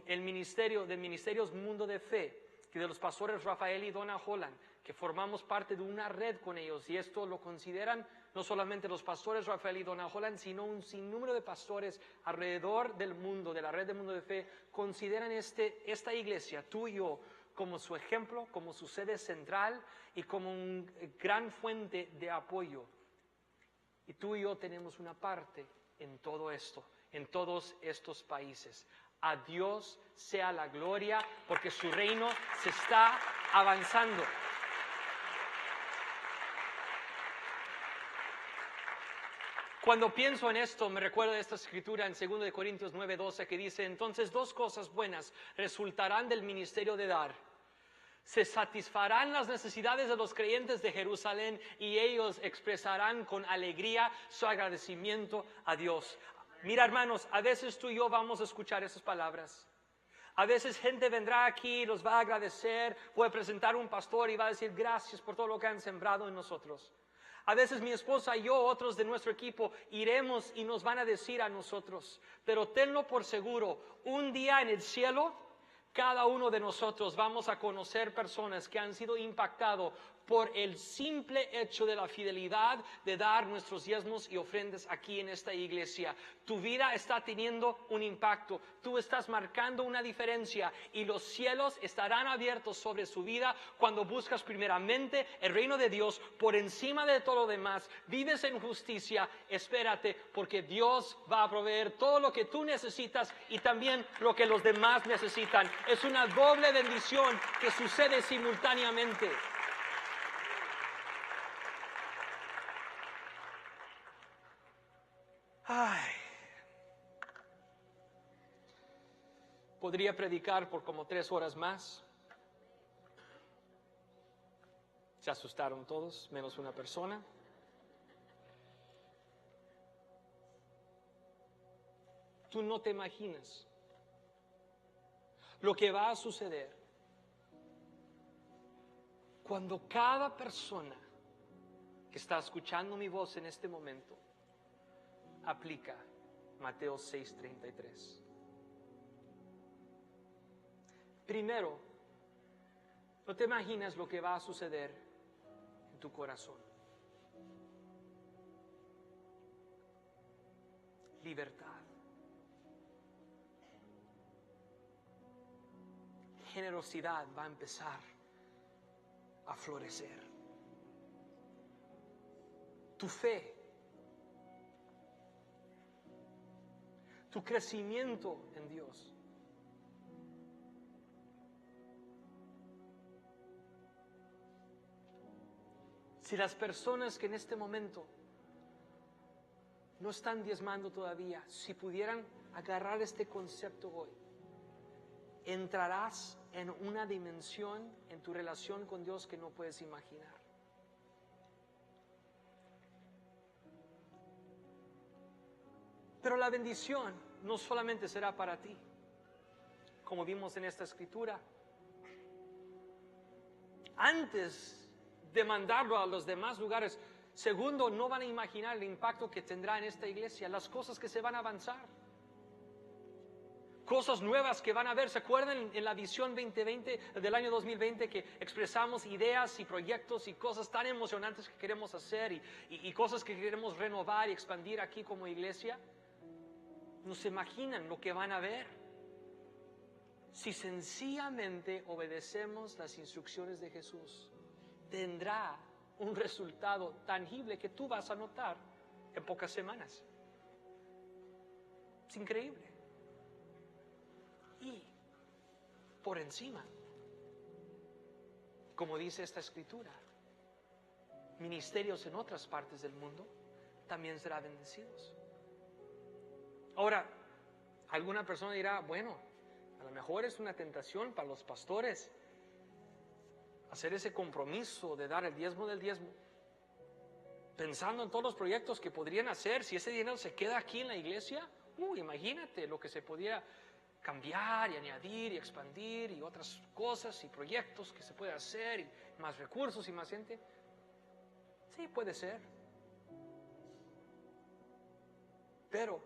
S1: El ministerio de Ministerios Mundo de Fe, que de los pastores Rafael y Donna Holland, que formamos parte de una red con ellos, y esto lo consideran no solamente los pastores Rafael y Donna Holland, sino un sinnúmero de pastores alrededor del mundo, de la red del Mundo de Fe, consideran esta iglesia, tú y yo, como su ejemplo, como su sede central y como una gran fuente de apoyo. Y tú y yo tenemos una parte en todo esto, en todos estos países. A Dios sea la gloria, porque su reino se está avanzando. Cuando pienso en esto, me recuerdo de esta escritura en 2 Corintios 9:12 que dice, entonces 2 cosas buenas resultarán del ministerio de dar. Se satisfarán las necesidades de los creyentes de Jerusalén y ellos expresarán con alegría su agradecimiento a Dios. Mira, hermanos, a veces tú y yo vamos a escuchar esas palabras. A veces gente vendrá aquí, los va a agradecer, puede presentar un pastor y va a decir gracias por todo lo que han sembrado en nosotros. A veces mi esposa y yo, otros de nuestro equipo, iremos y nos van a decir a nosotros, pero tenlo por seguro, un día en el cielo, cada uno de nosotros vamos a conocer personas que han sido impactados por el simple hecho de la fidelidad de dar nuestros diezmos y ofrendas aquí en esta iglesia. Tu vida está teniendo un impacto, tú estás marcando una diferencia y los cielos estarán abiertos sobre su vida cuando buscas primeramente el reino de Dios por encima de todo lo demás. Vives en justicia, espérate, porque Dios va a proveer todo lo que tú necesitas y también lo que los demás necesitan. Es una doble bendición que sucede simultáneamente. Podría predicar por como 3 horas más. Se asustaron todos, menos una persona. Tú no te imaginas lo que va a suceder cuando cada persona que está escuchando mi voz en este momento aplica Mateo 6:33. Primero, no te imaginas lo que va a suceder en tu corazón. Libertad. Generosidad va a empezar a florecer. Tu fe, tu crecimiento en Dios. Si las personas que en este momento no están diezmando todavía, si pudieran agarrar este concepto hoy, entrarás en una dimensión en tu relación con Dios que no puedes imaginar. Pero la bendición no solamente será para ti, como vimos en esta escritura. Antes de mandarlo a los demás lugares, segundo, no van a imaginar el impacto que tendrá en esta iglesia, las cosas que se van a avanzar. Cosas nuevas que van a ver. ¿Se acuerdan en la visión 2020 del año 2020 que expresamos ideas y proyectos y cosas tan emocionantes que queremos hacer y cosas que queremos renovar y expandir aquí como iglesia? No se imaginan lo que van a ver si sencillamente obedecemos las instrucciones de Jesús. Tendrá un resultado tangible que tú vas a notar en pocas semanas. Es increíble. Y por encima, como dice esta escritura, ministerios en otras partes del mundo también serán bendecidos. Ahora, alguna persona dirá, bueno, a lo mejor es una tentación para los pastores hacer ese compromiso de dar el diezmo del diezmo, pensando en todos los proyectos que podrían hacer. Si ese dinero se queda aquí en la iglesia, imagínate lo que se podría cambiar y añadir y expandir y otras cosas y proyectos que se puede hacer y más recursos y más gente. Sí, puede ser. Pero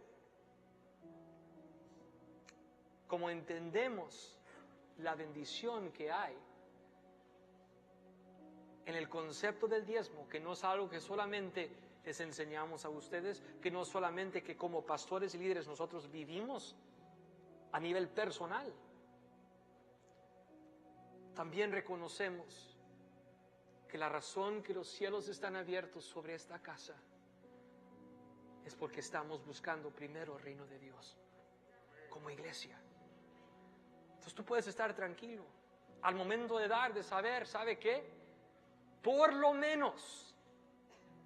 S1: como entendemos la bendición que hay en el concepto del diezmo, que no es algo que solamente les enseñamos a ustedes, que no solamente que como pastores y líderes nosotros vivimos a nivel personal, también reconocemos que la razón que los cielos están abiertos sobre esta casa es porque estamos buscando primero el reino de Dios como iglesia. Entonces tú puedes estar tranquilo al momento de dar, de saber, ¿sabe qué? Por lo menos,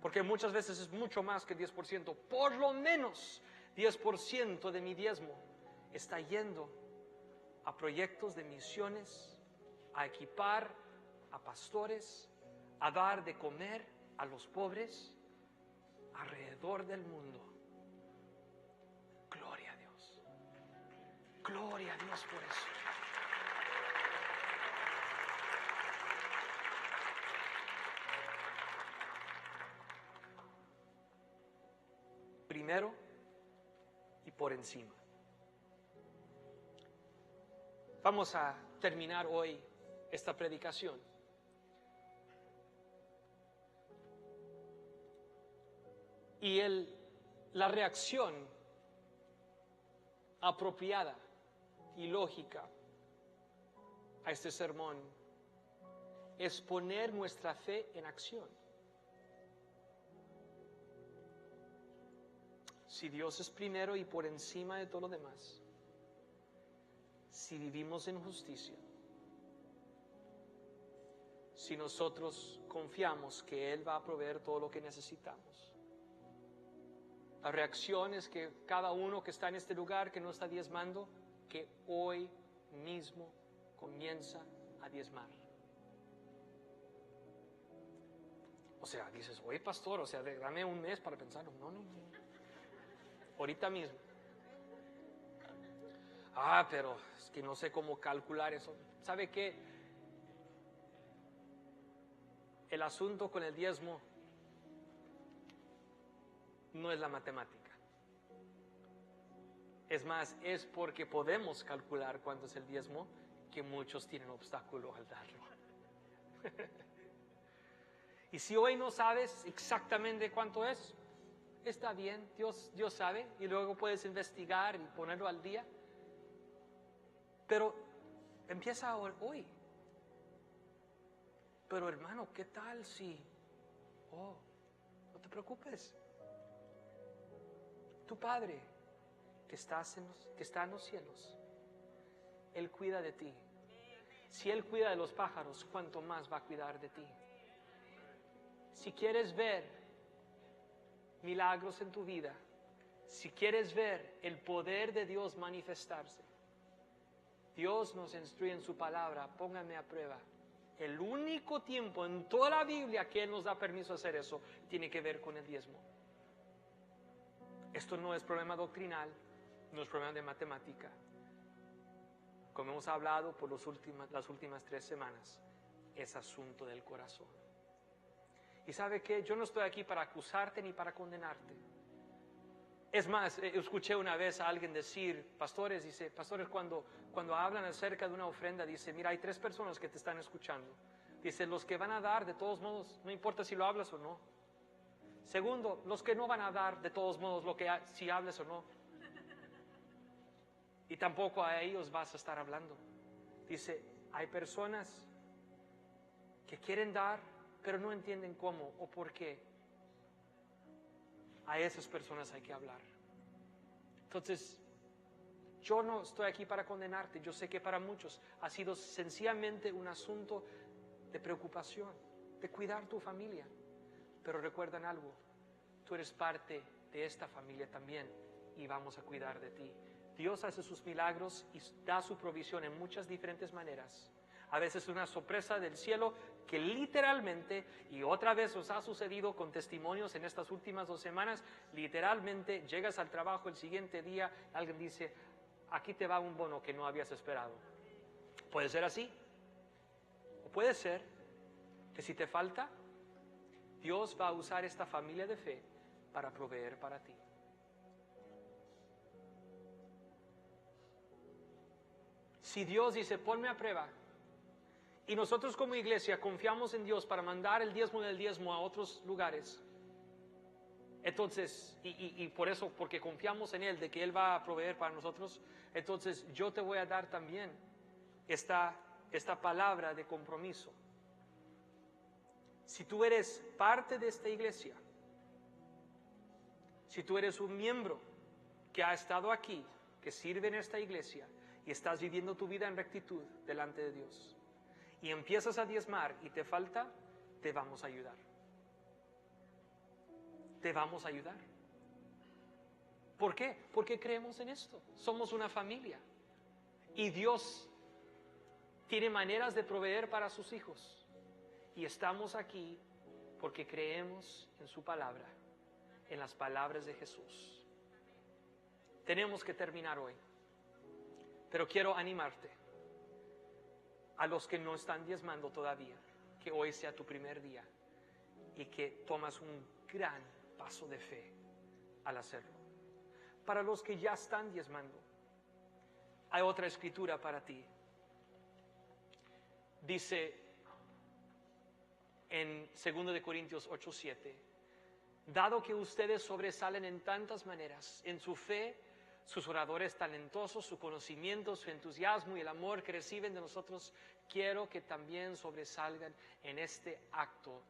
S1: porque muchas veces es mucho más que 10%, por lo menos 10% de mi diezmo está yendo a proyectos de misiones, a equipar a pastores, a dar de comer a los pobres alrededor del mundo. Gloria a Dios. Gloria a Dios por eso. Primero y por encima. Vamos a terminar hoy esta predicación y la reacción apropiada y lógica a este sermón es poner nuestra fe en acción. Si Dios es primero y por encima de todo lo demás, si vivimos en justicia, si nosotros confiamos que Él va a proveer todo lo que necesitamos, la reacción es que cada uno que está en este lugar, que no está diezmando, que hoy mismo comienza a diezmar. O sea, dices, oye pastor, o sea, dame un mes para pensarlo. No. Ahorita mismo. Pero es que no sé cómo calcular eso. ¿Sabe qué? El asunto con el diezmo no es la matemática. Es más, es porque podemos calcular cuánto es el diezmo que muchos tienen obstáculo al darlo. Y si hoy no sabes exactamente cuánto es, está bien, Dios sabe, y luego puedes investigar y ponerlo al día. Pero empieza hoy. Pero hermano, ¿qué tal si? No te preocupes. Tu Padre que está en los cielos, Él cuida de ti. Si Él cuida de los pájaros, ¿cuánto más va a cuidar de ti? Si quieres ver milagros en tu vida, si quieres ver el poder de Dios manifestarse, Dios nos instruye en su palabra, póngame a prueba. El único tiempo en toda la Biblia que Él nos da permiso a hacer eso, tiene que ver con el diezmo. Esto no es problema doctrinal, no es problema de matemática. Como hemos hablado por las últimas 3 semanas, es asunto del corazón. Y ¿sabe qué? Yo no estoy aquí para acusarte ni para condenarte. Es más, escuché una vez a alguien decir, pastores, cuando hablan acerca de una ofrenda, dice, mira, hay 3 personas que te están escuchando. Dice, los que van a dar, de todos modos, no importa si lo hablas o no. Segundo, los que no van a dar, de todos modos, si hables o no. Y tampoco a ellos vas a estar hablando. Dice, hay personas que quieren dar, pero no entienden cómo o por qué. A esas personas hay que hablar. Entonces, yo no estoy aquí para condenarte. Yo sé que para muchos ha sido sencillamente un asunto de preocupación, de cuidar tu familia. Pero recuerdan algo, tú eres parte de esta familia también y vamos a cuidar de ti. Dios hace sus milagros y da su provisión en muchas diferentes maneras. A veces una sorpresa del cielo que literalmente, y otra vez os ha sucedido con testimonios en estas últimas 2 semanas, literalmente llegas al trabajo el siguiente día, alguien dice, aquí te va un bono que no habías esperado. Puede ser así, o puede ser que si te falta, Dios va a usar esta familia de fe para proveer para ti. Si Dios dice, ponme a prueba, y nosotros como iglesia confiamos en Dios para mandar el diezmo del diezmo a otros lugares, entonces, y por eso, porque confiamos en Él, de que Él va a proveer para nosotros, entonces yo te voy a dar también esta palabra de compromiso. Si tú eres parte de esta iglesia, si tú eres un miembro que ha estado aquí, que sirve en esta iglesia, y estás viviendo tu vida en rectitud delante de Dios, y empiezas a diezmar y te falta, te vamos a ayudar. Te vamos a ayudar. ¿Por qué? Porque creemos en esto. Somos una familia. Y Dios tiene maneras de proveer para sus hijos. Y estamos aquí porque creemos en su palabra, en las palabras de Jesús. Tenemos que terminar hoy. Pero quiero animarte a los que no están diezmando todavía, que hoy sea tu primer día y que tomas un gran paso de fe al hacerlo. Para los que ya están diezmando, hay otra escritura para ti. Dice en 2 Corintios 8:7, dado que ustedes sobresalen en tantas maneras, en su fe, sus oradores talentosos, su conocimiento, su entusiasmo y el amor que reciben de nosotros, quiero que también sobresalgan en este acto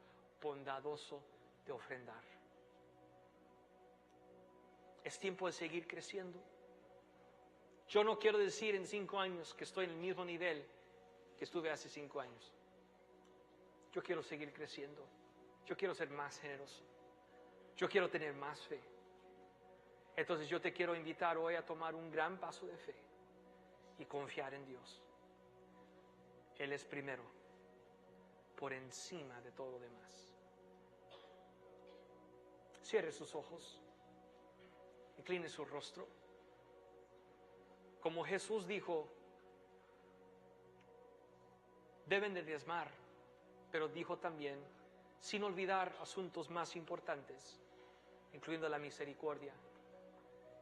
S1: bondadoso de ofrendar. Es tiempo de seguir creciendo. Yo no quiero decir en 5 años que estoy en el mismo nivel que estuve hace 5 años. Yo quiero seguir creciendo. Yo quiero ser más generoso. Yo quiero tener más fe. Entonces yo te quiero invitar hoy a tomar un gran paso de fe y confiar en Dios. Él es primero, por encima de todo lo demás. Cierre sus ojos, incline su rostro. Como Jesús dijo, deben de diezmar, pero dijo también, sin olvidar asuntos más importantes, incluyendo la misericordia.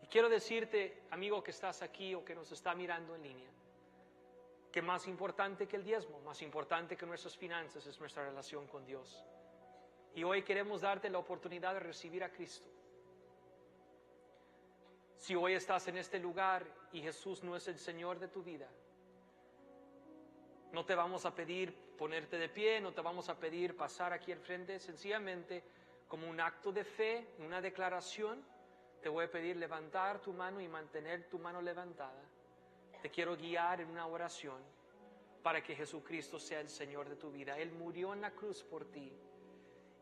S1: Y quiero decirte, amigo que estás aquí o que nos está mirando en línea, que más importante que el diezmo, más importante que nuestras finanzas es nuestra relación con Dios. Y hoy queremos darte la oportunidad de recibir a Cristo. Si hoy estás en este lugar y Jesús no es el Señor de tu vida, no te vamos a pedir ponerte de pie, no te vamos a pedir pasar aquí al frente, sencillamente como un acto de fe, una declaración, te voy a pedir levantar tu mano y mantener tu mano levantada. Te quiero guiar en una oración para que Jesucristo sea el Señor de tu vida. Él murió en la cruz por ti.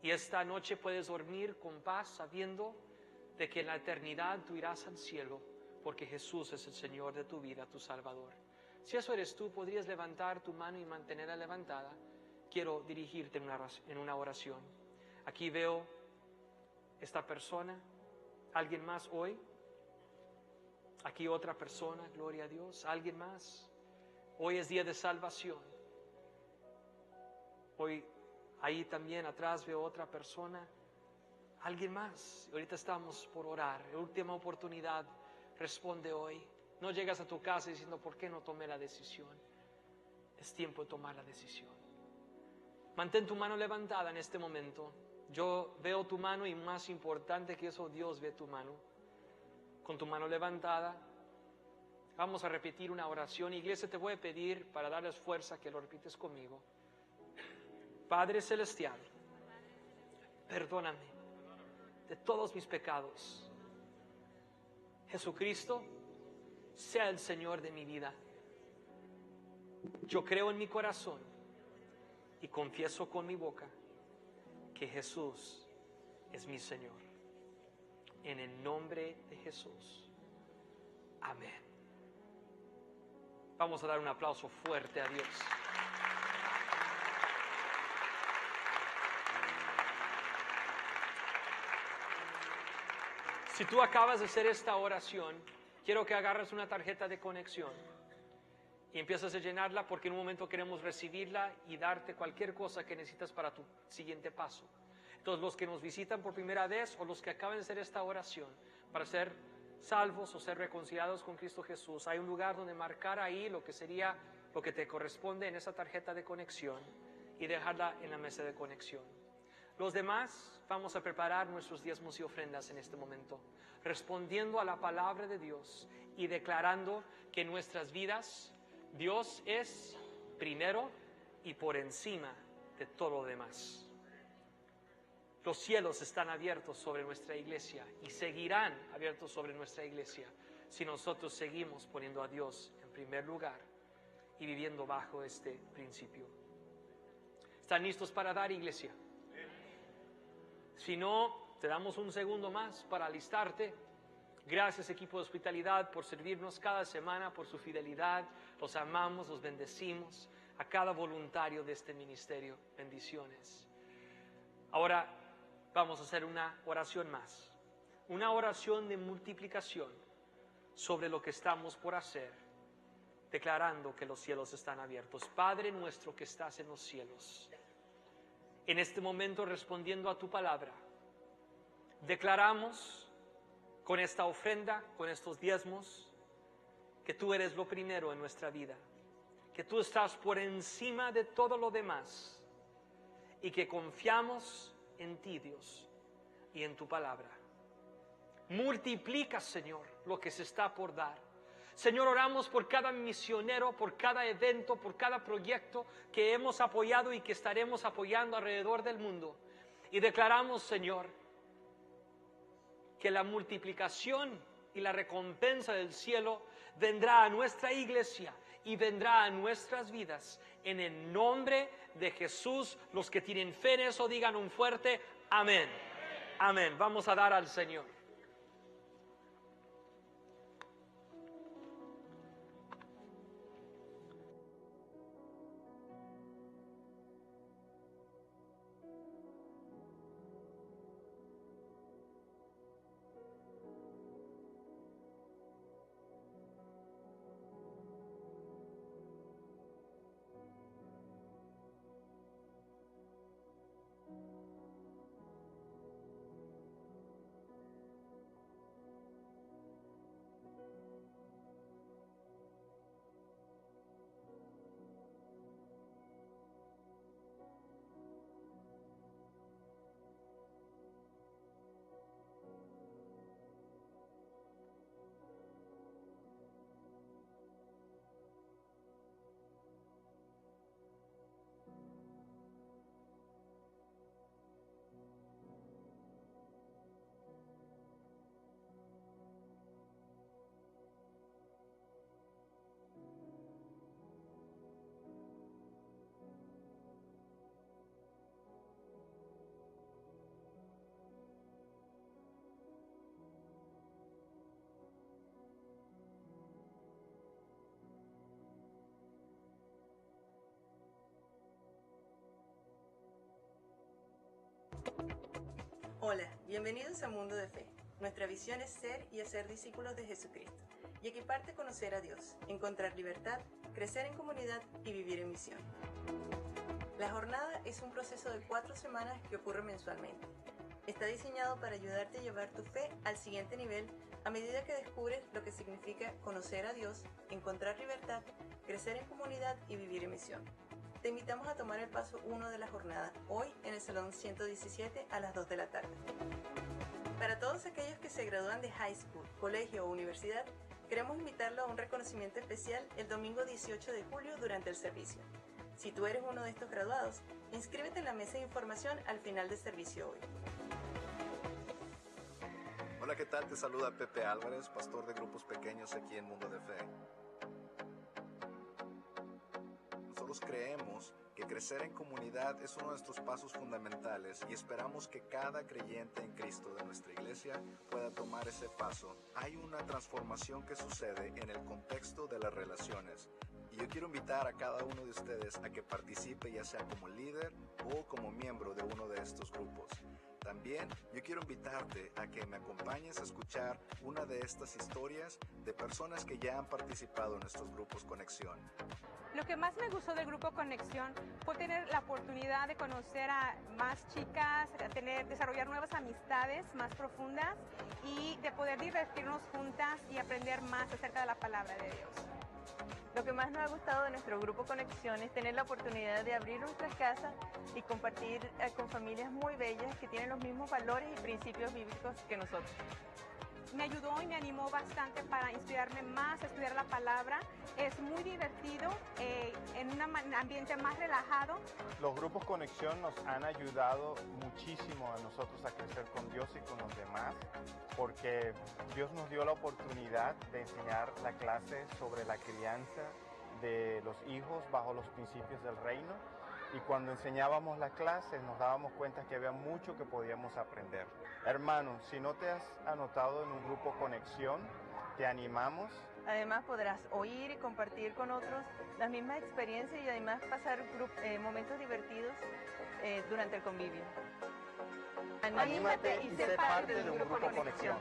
S1: Y esta noche puedes dormir con paz sabiendo de que en la eternidad tú irás al cielo porque Jesús es el Señor de tu vida, tu Salvador. Si eso eres tú, podrías levantar tu mano y mantenerla levantada. Quiero dirigirte en una oración. Aquí veo esta persona. ¿Alguien más hoy? Aquí otra persona, gloria a Dios. ¿Alguien más? Hoy es día de salvación. Hoy ahí también atrás veo otra persona. ¿Alguien más? Ahorita estamos por orar. Última oportunidad. Responde hoy. No llegas a tu casa diciendo, ¿por qué no tomé la decisión? Es tiempo de tomar la decisión. Mantén tu mano levantada en este momento. Yo veo tu mano y más importante que eso, Dios ve tu mano. Con tu mano levantada, vamos a repetir una oración. Iglesia, te voy a pedir para darles fuerza que lo repites conmigo. Padre Celestial, perdóname de todos mis pecados. Jesucristo, sea el Señor de mi vida. Yo creo en mi corazón y confieso con mi boca que Jesús es mi Señor. En el nombre de Jesús. Amén. Vamos a dar un aplauso fuerte a Dios. Si tú acabas de hacer esta oración, quiero que agarres una tarjeta de conexión y empiezas a llenarla porque en un momento queremos recibirla y darte cualquier cosa que necesitas para tu siguiente paso. Entonces, los que nos visitan por primera vez o los que acaban de hacer esta oración para ser salvos o ser reconciliados con Cristo Jesús, hay un lugar donde marcar ahí lo que sería lo que te corresponde en esa tarjeta de conexión y dejarla en la mesa de conexión. Los demás vamos a preparar nuestros diezmos y ofrendas en este momento, respondiendo a la palabra de Dios y declarando que en nuestras vidas Dios es primero y por encima de todo lo demás. Los cielos están abiertos sobre nuestra iglesia y seguirán abiertos sobre nuestra iglesia si nosotros seguimos poniendo a Dios en primer lugar y viviendo bajo este principio. ¿Están listos para dar, iglesia? Si no, te damos un segundo más para alistarte. Gracias, equipo de hospitalidad, por servirnos cada semana, por su fidelidad. Los amamos, los bendecimos. A cada voluntario de este ministerio, bendiciones. Ahora vamos a hacer una oración más. Una oración de multiplicación sobre lo que estamos por hacer, declarando que los cielos están abiertos. Padre nuestro que estás en los cielos, en este momento respondiendo a tu palabra, declaramos con esta ofrenda, con estos diezmos, que tú eres lo primero en nuestra vida, que tú estás por encima de todo lo demás y que confiamos en ti, Dios, y en tu palabra. Multiplica, Señor, lo que se está por dar. Señor, oramos por cada misionero, por cada evento, por cada proyecto que hemos apoyado y que estaremos apoyando alrededor del mundo. Y declaramos, Señor, que la multiplicación y la recompensa del cielo vendrá a nuestra iglesia y vendrá a nuestras vidas. En el nombre de Jesús, los que tienen fe en eso, digan un fuerte amén. Amén. Vamos a dar al Señor.
S2: Hola, bienvenidos a Mundo de Fe. Nuestra visión es ser y hacer discípulos de Jesucristo y equiparte a conocer a Dios, encontrar libertad, crecer en comunidad y vivir en misión. La jornada es un proceso de 4 semanas que ocurre mensualmente. Está diseñado para ayudarte a llevar tu fe al siguiente nivel a medida que descubres lo que significa conocer a Dios, encontrar libertad, crecer en comunidad y vivir en misión. Te invitamos a tomar el paso 1 de la jornada, hoy en el Salón 117 a las 2 de la tarde. Para todos aquellos que se gradúan de high school, colegio o universidad, queremos invitarlo a un reconocimiento especial el domingo 18 de julio durante el servicio. Si tú eres uno de estos graduados, inscríbete en la mesa de información al final del servicio hoy.
S3: Hola, ¿qué tal? Te saluda Pepe Álvarez, pastor de grupos pequeños aquí en Mundo de Fe. Nosotros creemos que crecer en comunidad es uno de nuestros pasos fundamentales y esperamos que cada creyente en Cristo de nuestra iglesia pueda tomar ese paso. Hay una transformación que sucede en el contexto de las relaciones. Y yo quiero invitar a cada uno de ustedes a que participe, ya sea como líder o como miembro de uno de estos grupos. También yo quiero invitarte a que me acompañes a escuchar una de estas historias de personas que ya han participado en estos grupos Conexión.
S4: Lo que más me gustó del Grupo Conexión fue tener la oportunidad de conocer a más chicas, desarrollar nuevas amistades más profundas y de poder divertirnos juntas y aprender más acerca de la palabra de Dios.
S5: Lo que más nos ha gustado de nuestro Grupo Conexión es tener la oportunidad de abrir nuestras casas y compartir con familias muy bellas que tienen los mismos valores y principios bíblicos que nosotros.
S4: Me ayudó y me animó bastante para inspirarme más a estudiar la palabra. Es muy divertido, en un ambiente más relajado.
S6: Los grupos Conexión nos han ayudado muchísimo a nosotros a crecer con Dios y con los demás, porque Dios nos dio la oportunidad de enseñar la clase sobre la crianza de los hijos bajo los principios del reino. Y cuando enseñábamos la clase nos dábamos cuenta que había mucho que podíamos aprender. Hermanos, si no te has anotado en un grupo Conexión, te animamos.
S5: Además podrás oír y compartir con otros las mismas experiencias y además pasar momentos divertidos durante el convivio.
S6: Anímate y sé parte de un grupo Conexión.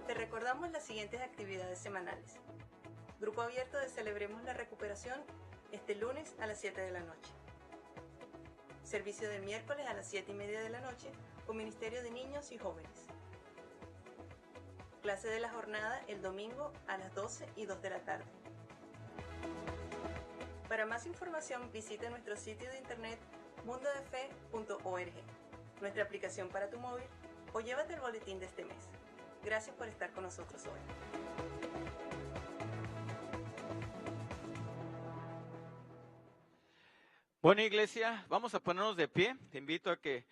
S2: Te recordamos las siguientes actividades semanales. Grupo abierto de Celebremos la Recuperación este lunes a las 7 de la noche. Servicio del miércoles a las 7:30 de la noche con Ministerio de Niños y Jóvenes. Clase de la jornada el domingo a las 12 y 2 de la tarde. Para más información visita nuestro sitio de internet mundodefe.org, nuestra aplicación para tu móvil o llévate el boletín de este mes. Gracias por estar con nosotros hoy.
S7: Bueno, iglesia, vamos a ponernos de pie. Te invito a que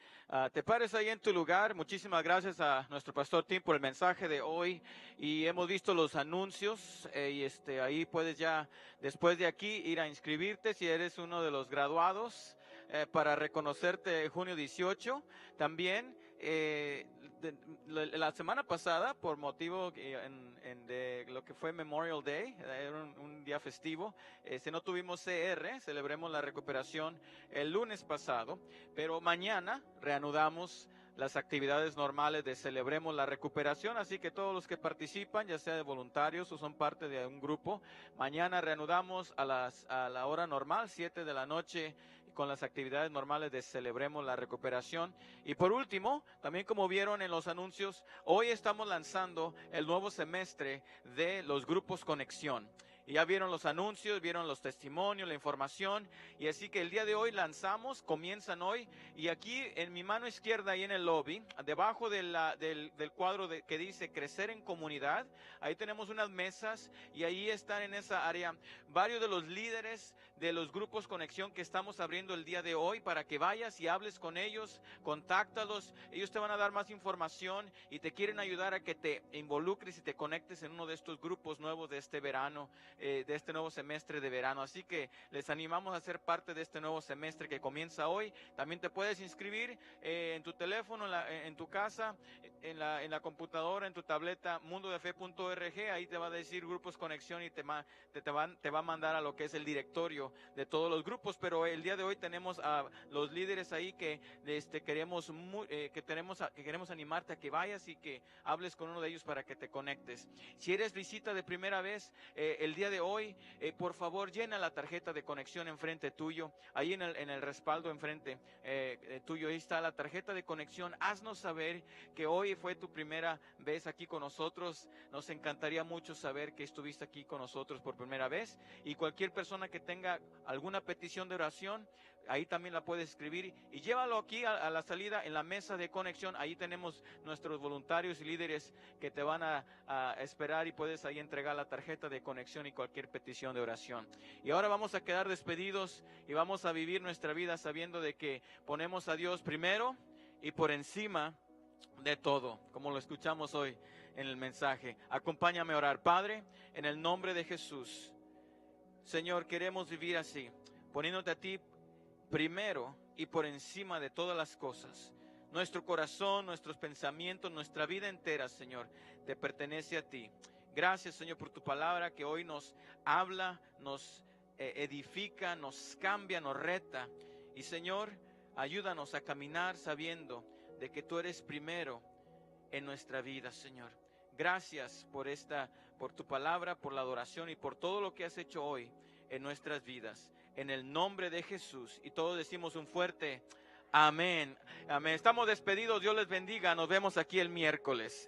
S7: te pares ahí en tu lugar. Muchísimas gracias a nuestro pastor Tim por el mensaje de hoy. Y hemos visto los anuncios y ahí puedes ya, después de aquí, ir a inscribirte si eres uno de los graduados para reconocerte junio 18. También la semana pasada, por motivo de lo que fue Memorial Day, era un día festivo, no tuvimos CR, celebremos la recuperación el lunes pasado, pero mañana reanudamos las actividades normales de Celebremos la Recuperación, así que todos los que participan, ya sea de voluntarios o son parte de un grupo, mañana reanudamos a la hora normal, 7 de la noche, con las actividades normales de Celebremos la Recuperación. Y por último, también como vieron en los anuncios, hoy estamos lanzando el nuevo semestre de los grupos Conexión. Y ya vieron los anuncios, vieron los testimonios, la información, y así que el día de hoy lanzamos, comienzan hoy, y aquí en mi mano izquierda, ahí en el lobby, debajo del cuadro que dice Crecer en Comunidad, ahí tenemos unas mesas, y ahí están en esa área varios de los líderes de los grupos Conexión que estamos abriendo el día de hoy, para que vayas y hables con ellos, contáctalos, ellos te van a dar más información, y te quieren ayudar a que te involucres y te conectes en uno de estos grupos nuevos de este verano, de este nuevo semestre de verano. Así que les animamos a ser parte de este nuevo semestre que comienza hoy. También te puedes inscribir en tu teléfono, en tu casa, en la computadora, en tu tableta, mundodefe.org. Ahí te va a decir Grupos Conexión y te va a mandar a lo que es el directorio de todos los grupos. Pero el día de hoy tenemos a los líderes ahí que queremos animarte a que vayas y que hables con uno de ellos para que te conectes. Si eres visita de primera vez, el día de hoy, por favor llena la tarjeta de conexión enfrente tuyo, ahí en el respaldo enfrente tuyo, ahí está la tarjeta de conexión. Haznos saber que hoy fue tu primera vez aquí con nosotros. Nos encantaría mucho saber que estuviste aquí con nosotros por primera vez, y cualquier persona que tenga alguna petición de oración, ahí también la puedes escribir y llévalo aquí a la salida en la mesa de conexión. Ahí tenemos nuestros voluntarios y líderes que te van a esperar, y puedes ahí entregar la tarjeta de conexión y cualquier petición de oración. Y ahora vamos a quedar despedidos y vamos a vivir nuestra vida sabiendo de que ponemos a Dios primero y por encima de todo, como lo escuchamos hoy en el mensaje. Acompáñame a orar. Padre, en el nombre de Jesús, Señor, queremos vivir así, poniéndote a ti primero y por encima de todas las cosas. Nuestro corazón, nuestros pensamientos, nuestra vida entera, Señor, te pertenece a ti. Gracias, Señor, por tu palabra que hoy nos habla, nos edifica, nos cambia, nos reta. Y, Señor, ayúdanos a caminar sabiendo de que tú eres primero en nuestra vida, Señor. Gracias por tu palabra, por la adoración y por todo lo que has hecho hoy en nuestras vidas. En el nombre de Jesús. Y todos decimos un fuerte amén. Amén. Estamos despedidos. Dios les bendiga. Nos vemos aquí el miércoles.